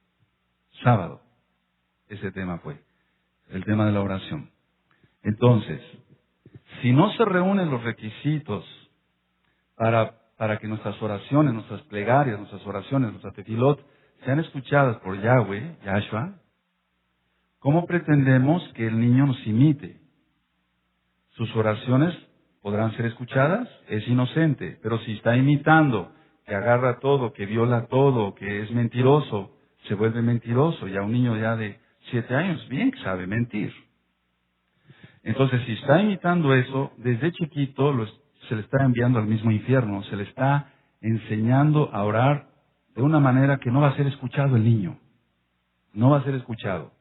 sábado. Ese tema fue, el tema de la oración. Entonces, si no se reúnen los requisitos para que nuestras oraciones, nuestras plegarias, nuestras oraciones, nuestras tefilot, sean escuchadas por Yahweh, Yahshua, ¿cómo pretendemos que el niño nos imite? ¿Sus oraciones podrán ser escuchadas? Es inocente, pero si está imitando, que agarra todo, que viola todo, que es mentiroso, se vuelve mentiroso. Ya un niño ya de 7 años, bien que sabe mentir. Entonces, si está imitando eso, desde chiquito se le está enviando al mismo infierno, se le está enseñando a orar de una manera que no va a ser escuchado el niño. No va a ser escuchado.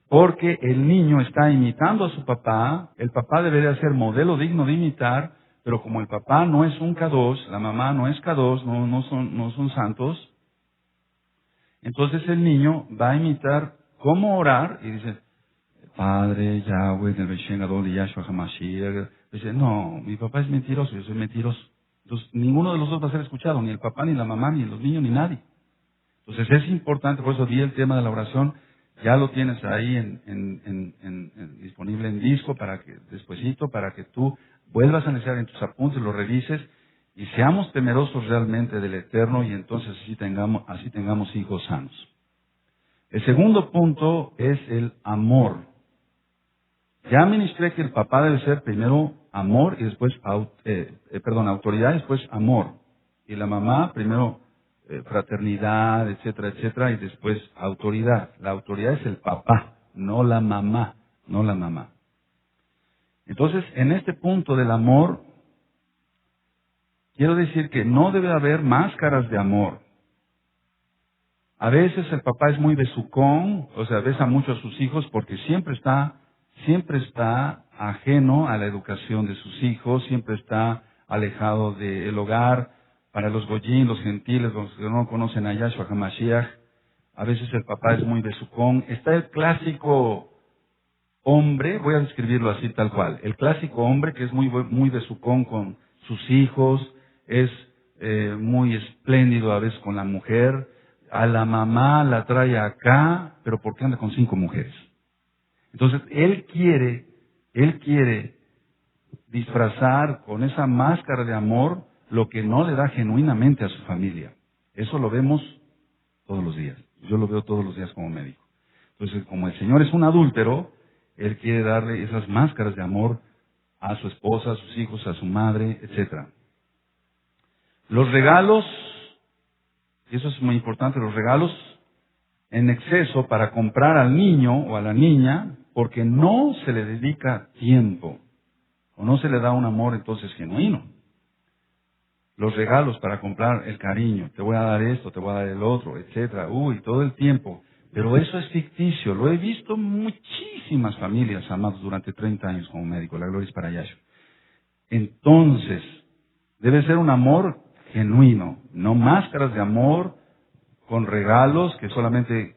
Porque el niño está imitando a su papá, el papá debería ser modelo digno de imitar, pero como el papá no es un kadosh, la mamá no es kadosh, no son santos, entonces el niño va a imitar cómo orar y dice, Padre, Yahweh, del Beshen Gadol y Yahshua HaMashiach. Dice, no, mi papá es mentiroso, yo soy mentiroso. Entonces, ninguno de los dos va a ser escuchado, ni el papá, ni la mamá, ni los niños, ni nadie. Entonces, es importante, por eso di el tema de la oración, ya lo tienes ahí disponible en disco, despuesito, para que tú vuelvas a analizar en tus apuntes, lo revises, y seamos temerosos realmente del Eterno, y entonces así tengamos hijos sanos. El segundo punto es el amor. Ya ministré que el papá debe ser primero amor y después, autoridad y después amor. Y la mamá primero fraternidad, etcétera, etcétera, y después autoridad. La autoridad es el papá, no la mamá, no la mamá. Entonces, en este punto del amor, quiero decir que no debe haber máscaras de amor. A veces el papá es muy besucón, o sea, besa mucho a sus hijos porque siempre está ajeno a la educación de sus hijos, siempre está alejado del hogar. Para los goyín, los gentiles, los que no conocen a Yahshua HaMashiach, a veces el papá es muy besucón. Está el clásico hombre, voy a describirlo así tal cual, el clásico hombre que es muy besucón con sus hijos, es muy espléndido a veces con la mujer, a la mamá la trae acá, pero porque anda con 5 mujeres. Entonces, él quiere disfrazar con esa máscara de amor lo que no le da genuinamente a su familia. Eso lo vemos todos los días. Yo lo veo todos los días como médico. Entonces, como el Señor es un adúltero, él quiere darle esas máscaras de amor a su esposa, a sus hijos, a su madre, etc. Los regalos, y eso es muy importante, los regalos en exceso para comprar al niño o a la niña, porque no se le dedica tiempo, o no se le da un amor entonces genuino. Los regalos para comprar el cariño, te voy a dar esto, te voy a dar el otro, etcétera, todo el tiempo. Pero eso es ficticio, lo he visto muchísimas familias, amados, durante 30 años como médico, la gloria es para Yahshua. Entonces, debe ser un amor genuino, no máscaras de amor con regalos que solamente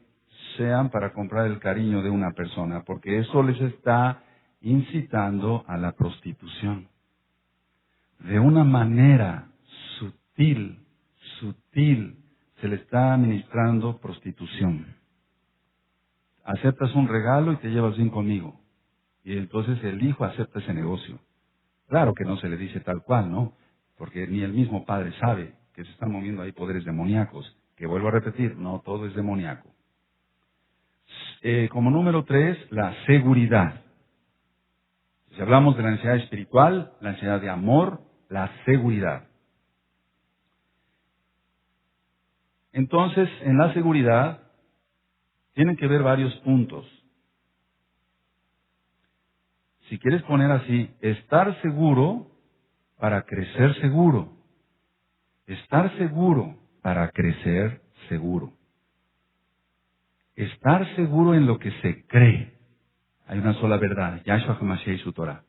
sean para comprar el cariño de una persona, porque eso les está incitando a la prostitución. De una manera sutil, se le está administrando prostitución. Aceptas un regalo y te llevas bien conmigo. Y entonces el hijo acepta ese negocio. Claro que no se le dice tal cual, ¿no? porque ni el mismo padre sabe que se están moviendo ahí poderes demoníacos, que vuelvo a repetir, no todo es demoníaco. Como número 3, la seguridad. Si hablamos de la necesidad espiritual, la necesidad de amor, la seguridad. Entonces, en la seguridad tienen que ver varios puntos. Si quieres poner así, estar seguro para crecer seguro. Estar seguro para crecer seguro. Estar seguro en lo que se cree. Hay una sola verdad, Yahshua HaMashiach y su Torah.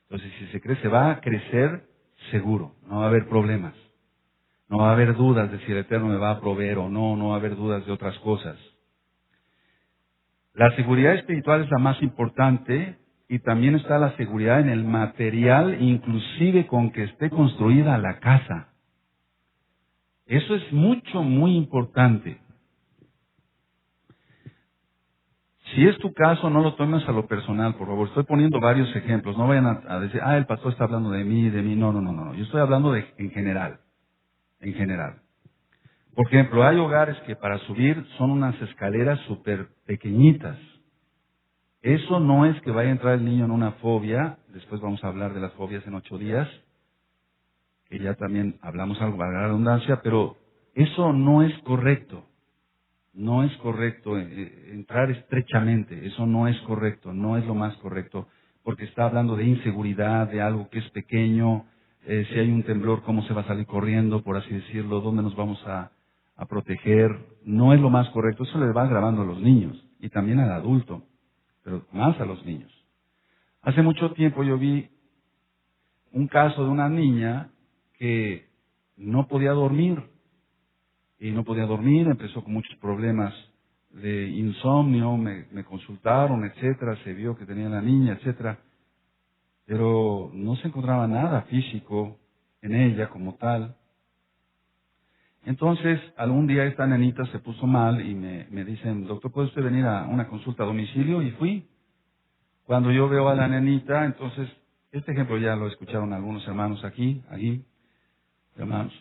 Entonces, si se cree, se va a crecer seguro. No va a haber problemas. No va a haber dudas de si el Eterno me va a proveer o no. No va a haber dudas de otras cosas. La seguridad espiritual es la más importante y también está la seguridad en el material, inclusive con que esté construida la casa. Eso es muy importante. Si es tu caso, no lo tomes a lo personal, por favor. Estoy poniendo varios ejemplos. No vayan a decir, el pastor está hablando de mí. No. Yo estoy hablando en general. En general. Por ejemplo, hay hogares que para subir son unas escaleras súper pequeñitas. Eso no es que vaya a entrar el niño en una fobia. Después vamos a hablar de las fobias en 8 días. Que ya también hablamos algo, valga la redundancia, pero eso no es correcto. No es correcto entrar estrechamente, eso no es correcto, no es lo más correcto, porque está hablando de inseguridad, de algo que es pequeño, si hay un temblor, cómo se va a salir corriendo, por así decirlo, dónde nos vamos a proteger, no es lo más correcto, eso le va grabando a los niños y también al adulto, pero más a los niños. Hace mucho tiempo yo vi un caso de una niña que no podía dormir, y no podía dormir, empezó con muchos problemas de insomnio, me consultaron, etcétera, se vio que tenía la niña, etcétera, pero no se encontraba nada físico en ella como tal. Entonces, algún día esta nenita se puso mal y me dicen, doctor, ¿puede usted venir a una consulta a domicilio? Y fui. Cuando yo veo a la nenita, entonces, este ejemplo ya lo escucharon algunos hermanos aquí, hermanos.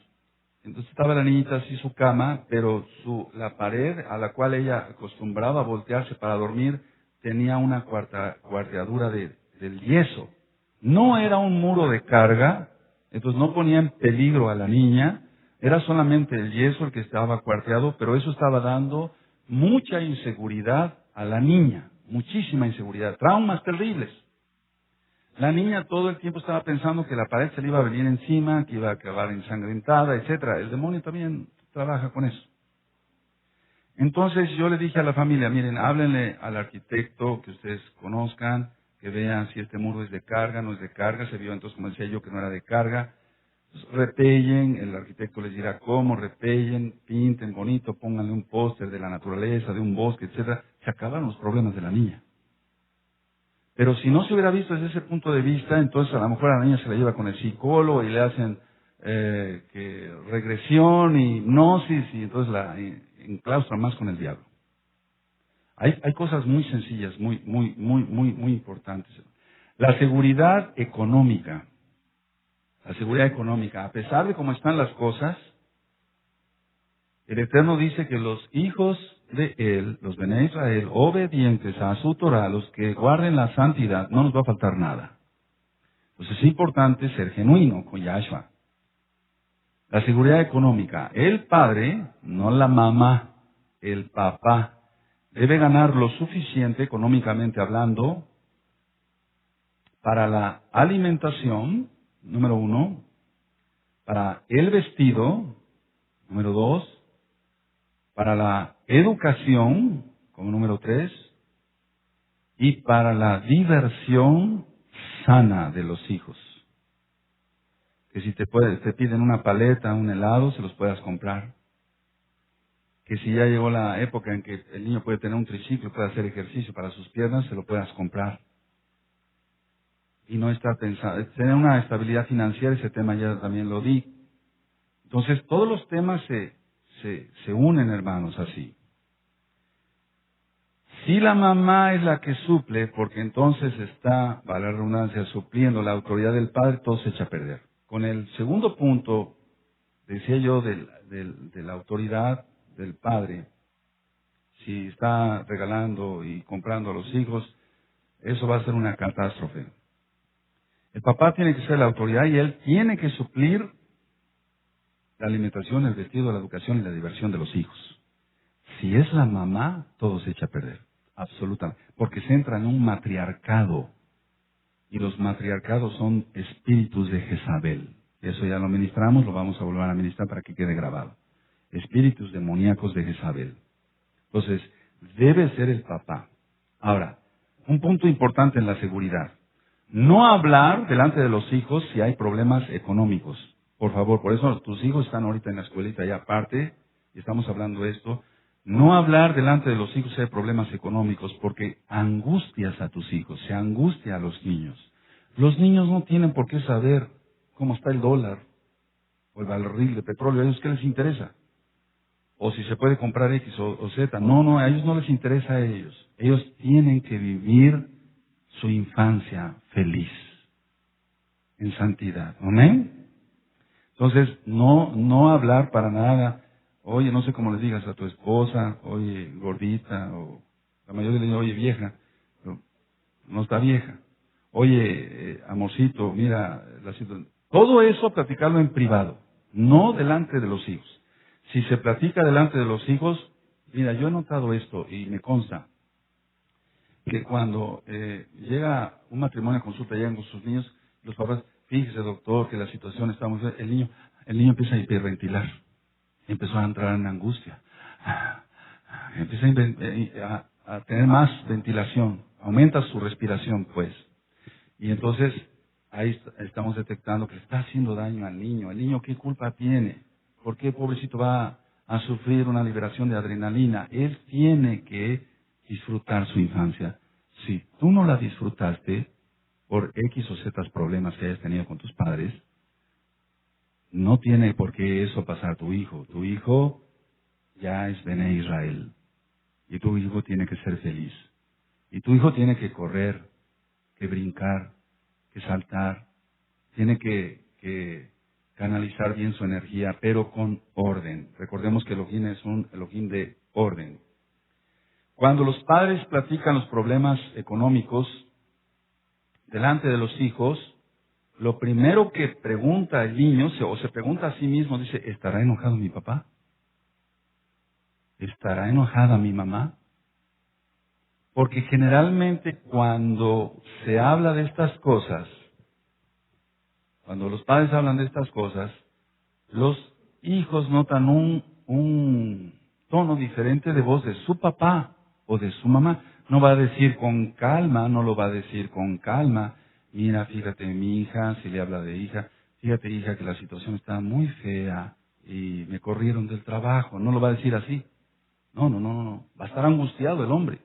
Entonces estaba la niñita así su cama, pero la pared a la cual ella acostumbraba a voltearse para dormir tenía una cuarteadura del yeso. No era un muro de carga, entonces no ponía en peligro a la niña, era solamente el yeso el que estaba cuarteado, pero eso estaba dando mucha inseguridad a la niña, muchísima inseguridad, traumas terribles. La niña todo el tiempo estaba pensando que la pared se le iba a venir encima, que iba a acabar ensangrentada, etcétera. El demonio también trabaja con eso. Entonces yo le dije a la familia, miren, háblenle al arquitecto que ustedes conozcan, que vean si este muro es de carga, no es de carga. Se vio entonces, como decía yo, que no era de carga. Entonces, repellen, el arquitecto les dirá cómo, repellen, pinten bonito, pónganle un póster de la naturaleza, de un bosque, etcétera. Se acabaron los problemas de la niña. Pero si no se hubiera visto desde ese punto de vista, entonces a lo mejor a la niña se la lleva con el psicólogo y le hacen regresión, hipnosis, y entonces la enclaustran más con el diablo. Hay cosas muy sencillas, muy importantes. La seguridad económica. La seguridad económica. A pesar de cómo están las cosas, el Eterno dice que los hijos de Él, los Bene Israel, obedientes a su Torah, los que guarden la santidad, no nos va a faltar nada. Pues es importante ser genuino con Yahshua. La seguridad económica. El padre, no la mamá, el papá, debe ganar lo suficiente económicamente hablando para la alimentación, número 1, para el vestido, número 2, para la educación, como número 3, y para la diversión sana de los hijos. Que si te piden una paleta, un helado, se los puedas comprar. Que si ya llegó la época en que el niño puede tener un triciclo, puede hacer ejercicio para sus piernas, se lo puedas comprar. Y no estar pensando, tener una estabilidad financiera, ese tema ya también lo di. Entonces, todos los temas se unen, hermanos, así. Si la mamá es la que suple, porque entonces está, vale la redundancia, supliendo la autoridad del padre, todo se echa a perder. con el segundo punto, decía yo, de la autoridad del padre, si está regalando y comprando a los hijos, eso va a ser una catástrofe. El papá tiene que ser la autoridad y él tiene que suplir la alimentación, el vestido, la educación y la diversión de los hijos. Si es la mamá, todo se echa a perder. Absolutamente. Porque se entra en un matriarcado. Y los matriarcados son espíritus de Jezabel. Eso ya lo ministramos, lo vamos a volver a ministrar para que quede grabado. Espíritus demoníacos de Jezabel. Entonces, debe ser el papá. Ahora, un punto importante en la seguridad. No hablar delante de los hijos si hay problemas económicos. Por favor, por eso tus hijos están ahorita en la escuelita ya aparte, y estamos hablando de esto. No hablar delante de los hijos si hay problemas económicos, porque angustias a tus hijos, se angustia a los niños. Los niños no tienen por qué saber cómo está el dólar o el barril de petróleo. ¿A ellos qué les interesa? O si se puede comprar X o Z. No, a ellos no les interesa a ellos. Ellos tienen que vivir su infancia feliz, en santidad. ¿Amén? Entonces, no hablar para nada. Oye, no sé cómo les digas a tu esposa, oye, gordita, o la mayoría le dice, oye, vieja, pero no está vieja. Oye, amorcito, mira, la situación. Todo eso platicarlo en privado, no delante de los hijos. Si se platica delante de los hijos, mira, yo he notado esto y me consta que cuando llega un matrimonio a consulta, llegan con sus niños, los papás, fíjese doctor que la situación está muy fea, el niño empieza a hiperventilar, empezó a entrar en angustia, empieza a tener más ventilación, aumenta su respiración pues, y entonces ahí estamos detectando que le está haciendo daño al niño. ¿El niño qué culpa tiene? ¿Por qué pobrecito va a sufrir una liberación de adrenalina? Él tiene que disfrutar su infancia. Si tú no la disfrutaste por X o Z problemas que hayas tenido con tus padres, no tiene por qué eso pasar a tu hijo. Tu hijo ya es Bené Israel. Y tu hijo tiene que ser feliz. Y tu hijo tiene que correr, que brincar, que saltar. Tiene que canalizar bien su energía, pero con orden. Recordemos que Elohim es un Elohim de orden. Cuando los padres platican los problemas económicos delante de los hijos, lo primero que pregunta el niño, o se pregunta a sí mismo, dice, ¿estará enojado mi papá? ¿Estará enojada mi mamá? Porque generalmente cuando se habla de estas cosas, cuando los padres hablan de estas cosas, los hijos notan un tono diferente de voz de su papá o de su mamá. No va a decir con calma, no lo va a decir con calma. Mira, fíjate, mi hija, si le habla de hija, fíjate, hija, que la situación está muy fea y me corrieron del trabajo. No lo va a decir así. No. Va a estar angustiado el hombre.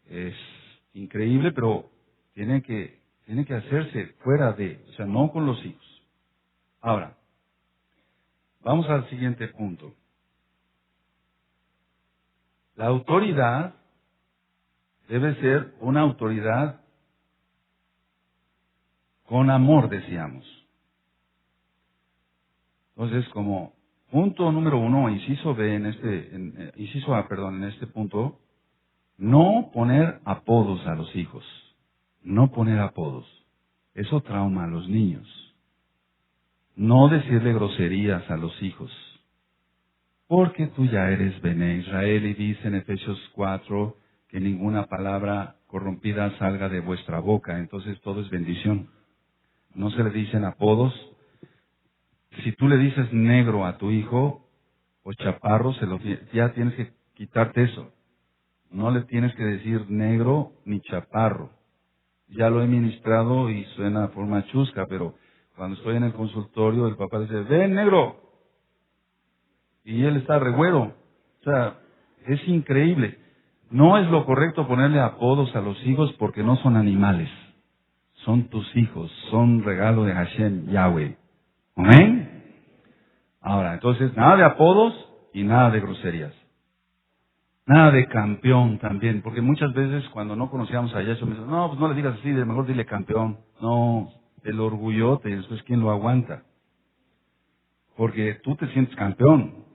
Es increíble, pero tiene que hacerse fuera de, o sea, no con los hijos. Ahora, vamos al siguiente punto. La autoridad debe ser una autoridad con amor, decíamos. Entonces, como punto número 1, inciso B inciso A, en este punto, no poner apodos a los hijos. No poner apodos. Eso trauma a los niños. No decirle groserías a los hijos. Porque tú ya eres Bené Israel y dice en Efesios 4 que ninguna palabra corrompida salga de vuestra boca. Entonces todo es bendición. No se le dicen apodos. Si tú le dices negro a tu hijo o chaparro, ya tienes que quitarte eso. No le tienes que decir negro ni chaparro. Ya lo he ministrado y suena de forma chusca, pero cuando estoy en el consultorio, el papá dice, ven negro. Y él está regüero. O sea, es increíble. No es lo correcto ponerle apodos a los hijos porque no son animales. Son tus hijos, son regalo de Hashem, Yahweh. ¿Amén? Ahora, entonces, nada de apodos y nada de groserías. Nada de campeón también, porque muchas veces cuando no conocíamos a Yahshua me dicen, no, pues no le digas así, mejor dile campeón. No, el orgullote, y después ¿quién lo aguanta? Porque tú te sientes campeón.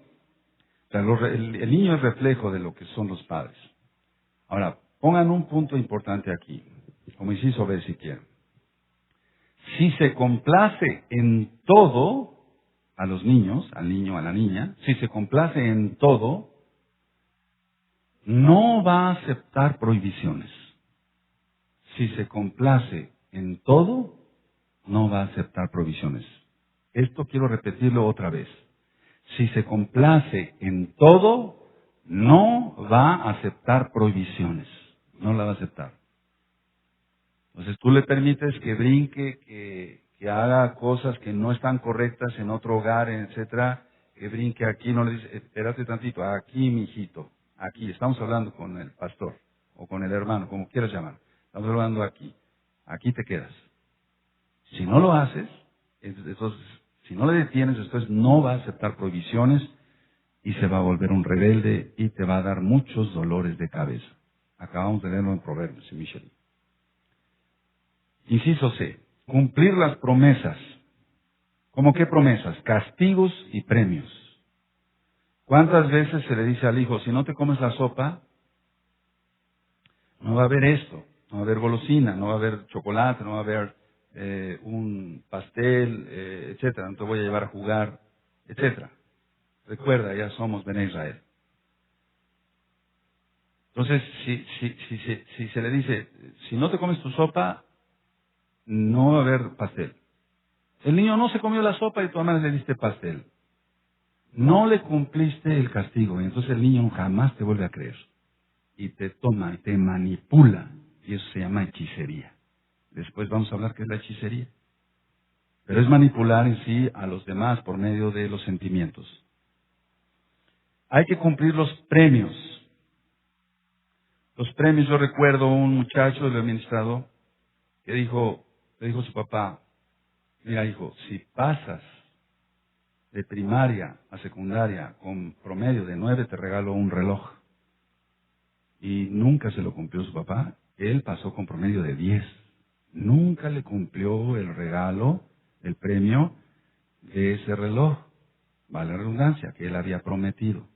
O sea, el niño es reflejo de lo que son los padres. Ahora, pongan un punto importante aquí, como inciso B si quieren. Si se complace en todo a los niños, al niño, a la niña, si se complace en todo, no va a aceptar prohibiciones. Si se complace en todo, no va a aceptar prohibiciones. Esto quiero repetirlo otra vez. Si se complace en todo, no va a aceptar prohibiciones. No la va a aceptar. Entonces tú le permites que brinque, que haga cosas que no están correctas en otro hogar, etcétera, que brinque aquí, no le dices, espérate tantito, aquí, mijito, aquí, estamos hablando con el pastor, o con el hermano, como quieras llamar, estamos hablando aquí te quedas. Si no lo haces, entonces, si no le detienes, entonces no va a aceptar prohibiciones y se va a volver un rebelde y te va a dar muchos dolores de cabeza. Acabamos de leerlo en Proverbios, en Michel. Inciso C. Cumplir las promesas. ¿Cómo qué promesas? Castigos y premios. ¿Cuántas veces se le dice al hijo, si no te comes la sopa, no va a haber esto, no va a haber golosina, no va a haber chocolate, no va a haber un pastel, etcétera, no te voy a llevar a jugar, etcétera? Recuerda, ya somos Bene Israel. Entonces, si se le dice, si no te comes tu sopa, no va a haber pastel. El niño no se comió la sopa y tú además le diste pastel. No le cumpliste el castigo y entonces el niño jamás te vuelve a creer. Y te toma y te manipula. Y eso se llama hechicería. Después vamos a hablar qué es la hechicería. Pero es manipular en sí a los demás por medio de los sentimientos. Hay que cumplir los premios. Los premios, yo recuerdo un muchacho del administrado que le dijo a su papá, mira hijo, si pasas de primaria a secundaria con promedio de 9 te regalo un reloj. Y nunca se lo cumplió su papá. Él pasó con promedio de 10. Nunca le cumplió el regalo, el premio de ese reloj. Vale la redundancia, que él había prometido.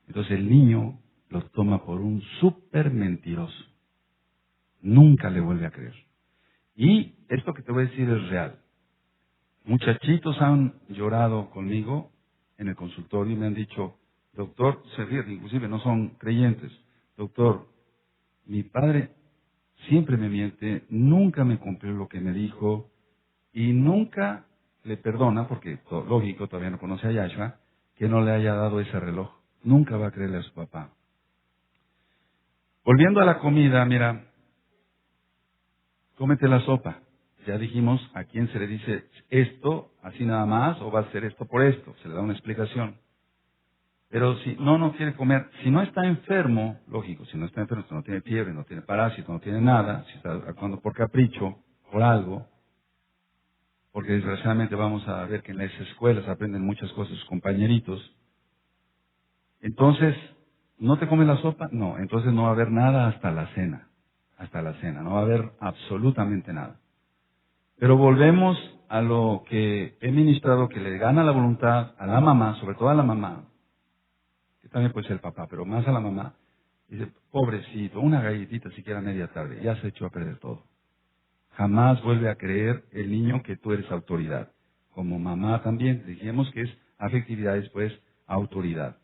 Entonces el niño lo toma por un súper mentiroso. Nunca le vuelve a creer. Y esto que te voy a decir es real. Muchachitos han llorado conmigo en el consultorio y me han dicho, doctor, se ríen, inclusive no son creyentes, doctor, mi padre siempre me miente, nunca me cumplió lo que me dijo y nunca le perdona, porque lógico, todavía no conoce a Yahshua, que no le haya dado ese reloj. Nunca va a creerle a su papá. Volviendo a la comida, mira, cómete la sopa. Ya dijimos a quién se le dice esto, así nada más, o va a hacer esto por esto. Se le da una explicación. Pero si no quiere comer, si no está enfermo, lógico, si no está enfermo, si no tiene fiebre, no tiene parásito, no tiene nada, si está actuando por capricho, por algo, porque desgraciadamente vamos a ver que en las escuelas aprenden muchas cosas sus compañeritos, entonces, ¿no te comes la sopa? No, entonces no va a haber nada hasta la cena, no va a haber absolutamente nada. Pero volvemos a lo que he ministrado, que le gana la voluntad a la mamá, sobre todo a la mamá, que también puede ser el papá, pero más a la mamá, dice, pobrecito, una galletita siquiera a media tarde, ya se echó a perder todo. Jamás vuelve a creer el niño que tú eres autoridad. Como mamá también, dijimos que es afectividad después autoridad.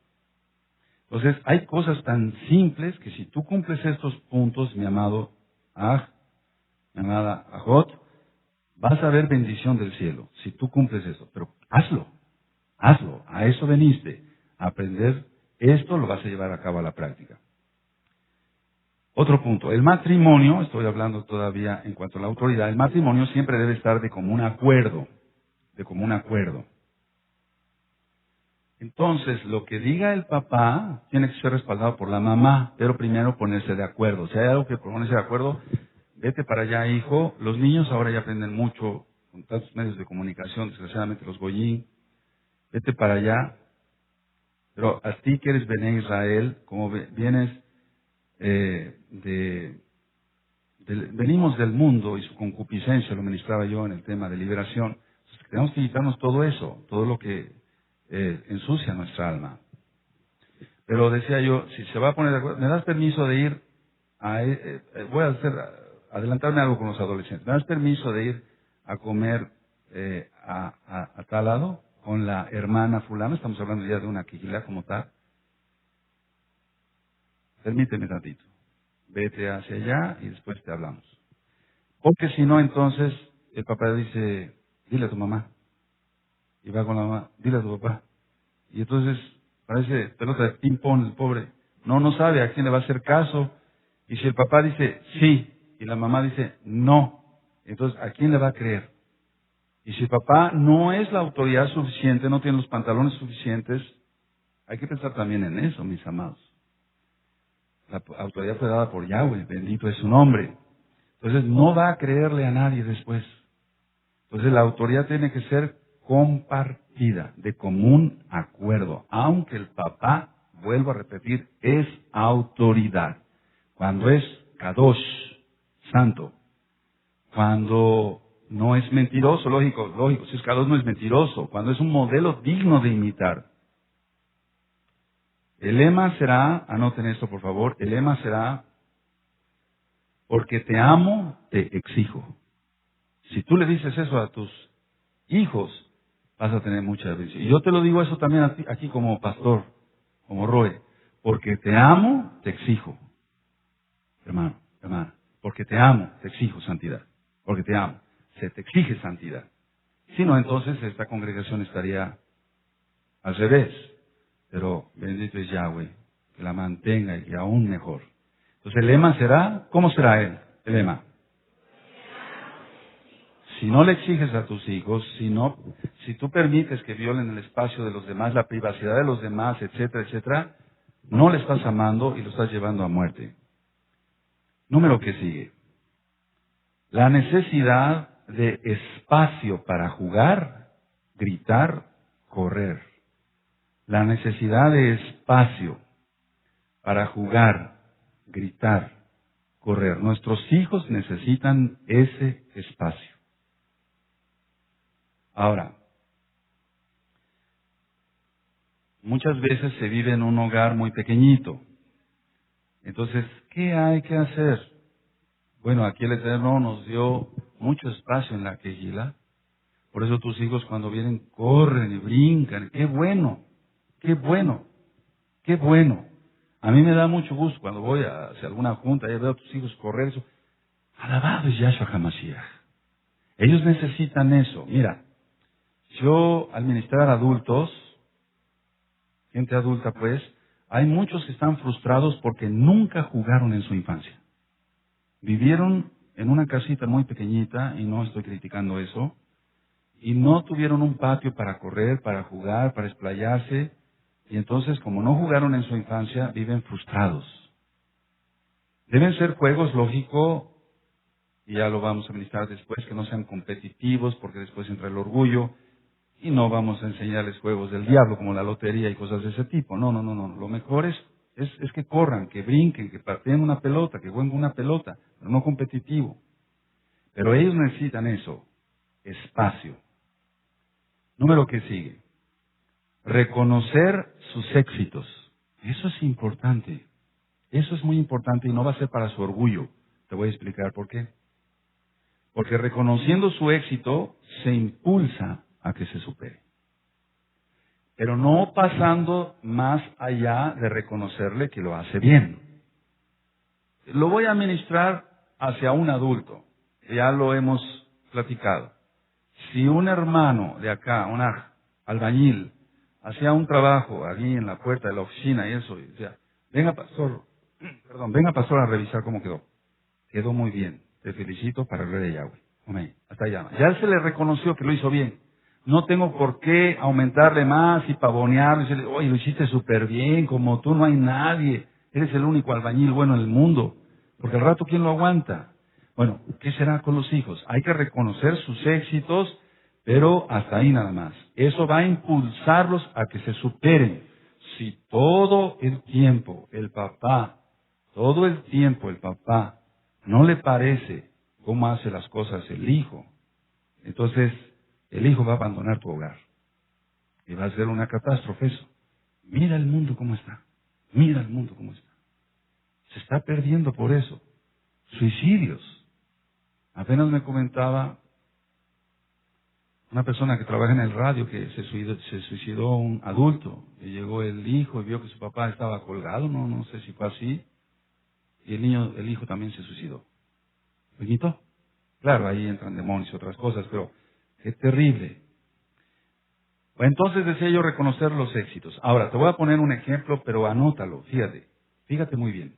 Entonces, hay cosas tan simples que si tú cumples estos puntos, mi amado mi amada Ajot, vas a ver bendición del cielo, si tú cumples eso. Pero hazlo, a eso veniste, a aprender esto, lo vas a llevar a cabo a la práctica. Otro punto, el matrimonio, estoy hablando todavía en cuanto a la autoridad, el matrimonio siempre debe estar de común acuerdo, Entonces, lo que diga el papá tiene que ser respaldado por la mamá, pero primero ponerse de acuerdo. Si hay algo que ponerse de acuerdo, vete para allá, hijo. Los niños ahora ya aprenden mucho con tantos medios de comunicación, desgraciadamente los goyín. Vete para allá. Pero a ti que eres Bene Israel, como vienes de venimos del mundo y su concupiscencia, lo ministraba yo en el tema de liberación. Tenemos que quitarnos todo eso, todo lo que ensucia nuestra alma. Pero decía yo, si se va a poner de acuerdo, ¿me das permiso de ir voy a adelantarme algo con los adolescentes? ¿Me das permiso de ir a comer a tal lado con la hermana fulana? Estamos hablando ya de una quijilá como tal. Permíteme tantito. Vete hacia allá y después te hablamos. Porque si no, entonces el papá dice, dile a tu mamá. Y va con la mamá, dile a tu papá. Y entonces parece pelota de ping-pong el pobre. No sabe a quién le va a hacer caso. Y si el papá dice sí y la mamá dice no, entonces ¿a quién le va a creer? Y si el papá no es la autoridad suficiente, no tiene los pantalones suficientes, hay que pensar también en eso, mis amados. La autoridad fue dada por Yahweh, bendito es su nombre. Entonces no va a creerle a nadie después. Entonces la autoridad tiene que ser compartida, de común acuerdo. Aunque el papá, vuelvo a repetir, es autoridad. Cuando es Kadosh, santo. Cuando no es mentiroso, lógico, si es Kadosh no es mentiroso. Cuando es un modelo digno de imitar. El lema será, anoten esto por favor, el lema será, porque te amo, te exijo. Si tú le dices eso a tus hijos, vas a tener mucha bendición. Y yo te lo digo eso también a ti, aquí como pastor, como Roe, porque te amo, te exijo. Hermano, hermana, porque te amo, te exijo santidad. Porque te amo, se te exige santidad. Si no, entonces esta congregación estaría al revés. Pero bendito es Yahweh, que la mantenga y aún mejor. Entonces el lema será, ¿cómo será el lema? Si no le exiges a tus hijos, si tú permites que violen el espacio de los demás, la privacidad de los demás, etcétera, etcétera, no le estás amando y lo estás llevando a muerte. Número que sigue. La necesidad de espacio para jugar, gritar, correr. La necesidad de espacio para jugar, gritar, correr. Nuestros hijos necesitan ese espacio. Ahora, muchas veces se vive en un hogar muy pequeñito. Entonces, ¿qué hay que hacer? Bueno, aquí el Eterno nos dio mucho espacio en la quejila. Por eso tus hijos cuando vienen corren y brincan. ¡Qué bueno! ¡Qué bueno! ¡Qué bueno! A mí me da mucho gusto cuando voy hacia alguna junta y veo a tus hijos correr. Eso. Alabado es Yahshua HaMashiach. Ellos necesitan eso. Mira, yo al ministrar adultos, gente adulta pues, hay muchos que están frustrados porque nunca jugaron en su infancia. Vivieron en una casita muy pequeñita, y no estoy criticando eso, y no tuvieron un patio para correr, para jugar, para explayarse, y entonces como no jugaron en su infancia, viven frustrados. Deben ser juegos, lógico, y ya lo vamos a ministrar después, que no sean competitivos, porque después entra el orgullo, y no vamos a enseñarles juegos del diablo, como la lotería y cosas de ese tipo. No. Lo mejor es que corran, que brinquen, que pateen una pelota, que jueguen una pelota, pero no competitivo. Pero ellos necesitan eso, espacio. Número que sigue. Reconocer sus éxitos. Eso es importante. Eso es muy importante y no va a ser para su orgullo. Te voy a explicar por qué. Porque reconociendo su éxito, se impulsa a que se supere. Pero no pasando más allá de reconocerle que lo hace bien. Lo voy a ministrar hacia un adulto. Ya lo hemos platicado. Si un hermano de acá, un albañil, hacía un trabajo allí en la puerta de la oficina y eso, y decía, venga pastor a revisar cómo quedó. Quedó muy bien. Te felicito para el rey de Yahweh. Amén. Hasta allá. Ya se le reconoció que lo hizo bien. No tengo por qué aumentarle más y pavonearle y decirle, oye, lo hiciste súper bien, como tú no hay nadie. Eres el único albañil bueno en el mundo. Porque al rato, ¿quién lo aguanta? Bueno, ¿qué será con los hijos? Hay que reconocer sus éxitos, pero hasta ahí nada más. Eso va a impulsarlos a que se superen. Si todo el tiempo el papá no le parece cómo hace las cosas el hijo, entonces el hijo va a abandonar tu hogar. Y va a ser una catástrofe eso. Mira el mundo cómo está. Mira el mundo cómo está. Se está perdiendo por eso. Suicidios. Apenas me comentaba una persona que trabaja en el radio que se suicidó un adulto. Y llegó el hijo y vio que su papá estaba colgado, no sé si fue así. Y el hijo también se suicidó. ¿Lo imitó? Claro, ahí entran demonios y otras cosas, pero qué terrible. Entonces decía yo reconocer los éxitos. Ahora, te voy a poner un ejemplo, pero anótalo, fíjate muy bien.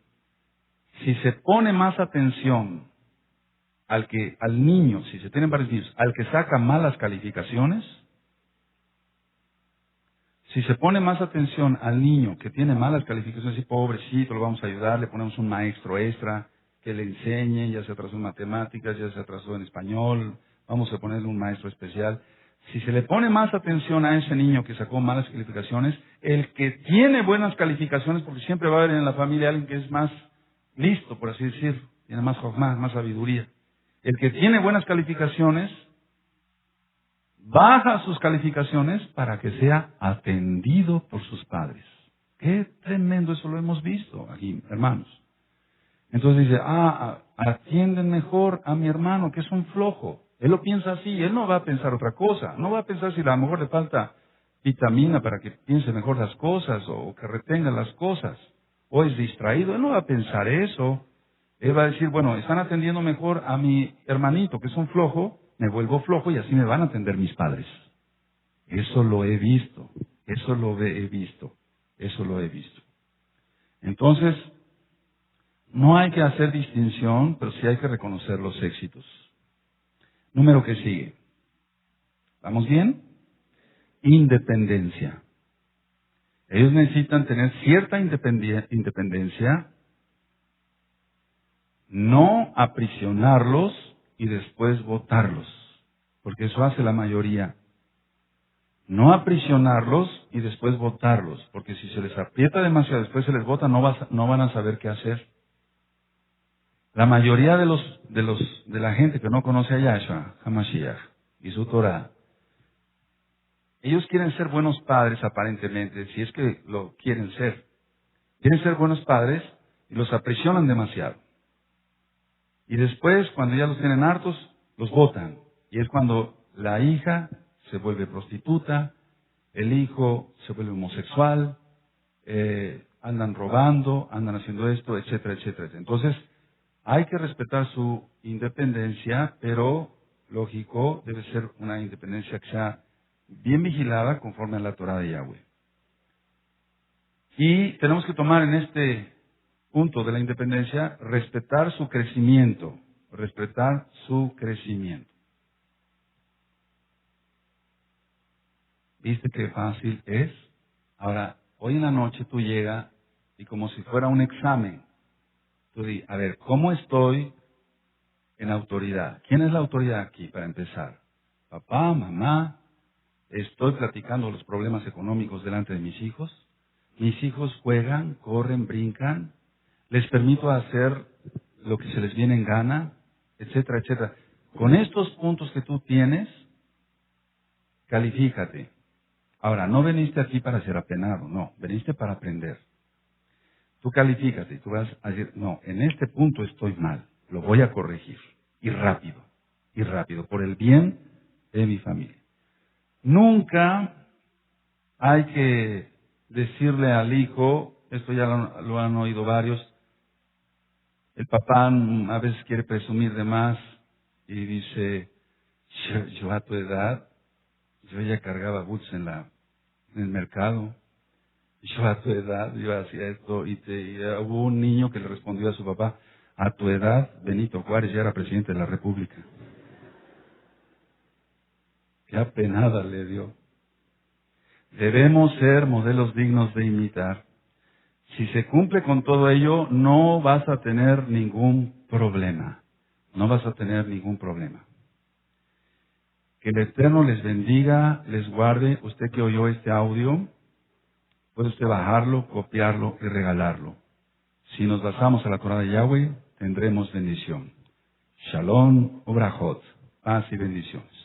Si se pone más atención al niño, si se tienen varios niños, al que saca malas calificaciones, si se pone más atención al niño que tiene malas calificaciones, y pobrecito, lo vamos a ayudar, le ponemos un maestro extra que le enseñe, ya se atrasó en matemáticas, ya se atrasó en español, vamos a ponerle un maestro especial. Si se le pone más atención a ese niño que sacó malas calificaciones, el que tiene buenas calificaciones, porque siempre va a haber en la familia alguien que es más listo, por así decirlo, tiene más jochma, más sabiduría. El que tiene buenas calificaciones, baja sus calificaciones para que sea atendido por sus padres. Qué tremendo, eso lo hemos visto aquí, hermanos. Entonces dice, atienden mejor a mi hermano, que es un flojo. Él lo piensa así, él no va a pensar otra cosa. No va a pensar si a lo mejor le falta vitamina para que piense mejor las cosas o que retenga las cosas. O es distraído, él no va a pensar eso. Él va a decir, bueno, están atendiendo mejor a mi hermanito, que es un flojo, me vuelvo flojo y así me van a atender mis padres. Eso lo he visto, eso lo he visto. Entonces, no hay que hacer distinción, pero sí hay que reconocer los éxitos. Número que sigue. ¿Vamos bien? Independencia. Ellos necesitan tener cierta independencia, no aprisionarlos y después botarlos, porque eso hace la mayoría. No aprisionarlos y después botarlos, porque si se les aprieta demasiado, después se les bota, no van a saber qué hacer. La mayoría de la gente que no conoce a Yahshua, HaMashiach, y su Torah, ellos quieren ser buenos padres aparentemente, si es que lo quieren ser. Quieren ser buenos padres y los aprisionan demasiado. Y después, cuando ya los tienen hartos, los botan. Y es cuando la hija se vuelve prostituta, el hijo se vuelve homosexual, andan robando, andan haciendo esto, etcétera, etcétera. Entonces, hay que respetar su independencia, pero, lógico, debe ser una independencia que sea bien vigilada conforme a la Torah de Yahweh. Y tenemos que tomar en este punto de la independencia, respetar su crecimiento. ¿Viste qué fácil es? Ahora, hoy en la noche tú llegas y como si fuera un examen, tú di, a ver, ¿cómo estoy en autoridad? ¿Quién es la autoridad aquí para empezar? Papá, mamá, estoy platicando los problemas económicos delante de mis hijos. Mis hijos juegan, corren, brincan. Les permito hacer lo que se les viene en gana, etcétera, etcétera. Con estos puntos que tú tienes, califícate. Ahora, no veniste aquí para ser apenado, no, veniste para aprender. Tú califícate y tú vas a decir, no, en este punto estoy mal, lo voy a corregir. Y rápido, por el bien de mi familia. Nunca hay que decirle al hijo, esto ya lo han oído varios, el papá a veces quiere presumir de más y dice, yo a tu edad, yo ya cargaba bultos en el mercado, yo a tu edad, yo hacía esto, y hubo un niño que le respondió a su papá, a tu edad, Benito Juárez ya era presidente de la República. Qué apenada le dio. Debemos ser modelos dignos de imitar. Si se cumple con todo ello, no vas a tener ningún problema. Que el Eterno les bendiga, les guarde. Usted que oyó este audio, puede usted bajarlo, copiarlo y regalarlo. Si nos basamos a la Torah de Yahweh, tendremos bendición. Shalom, Ubrajot, paz y bendiciones.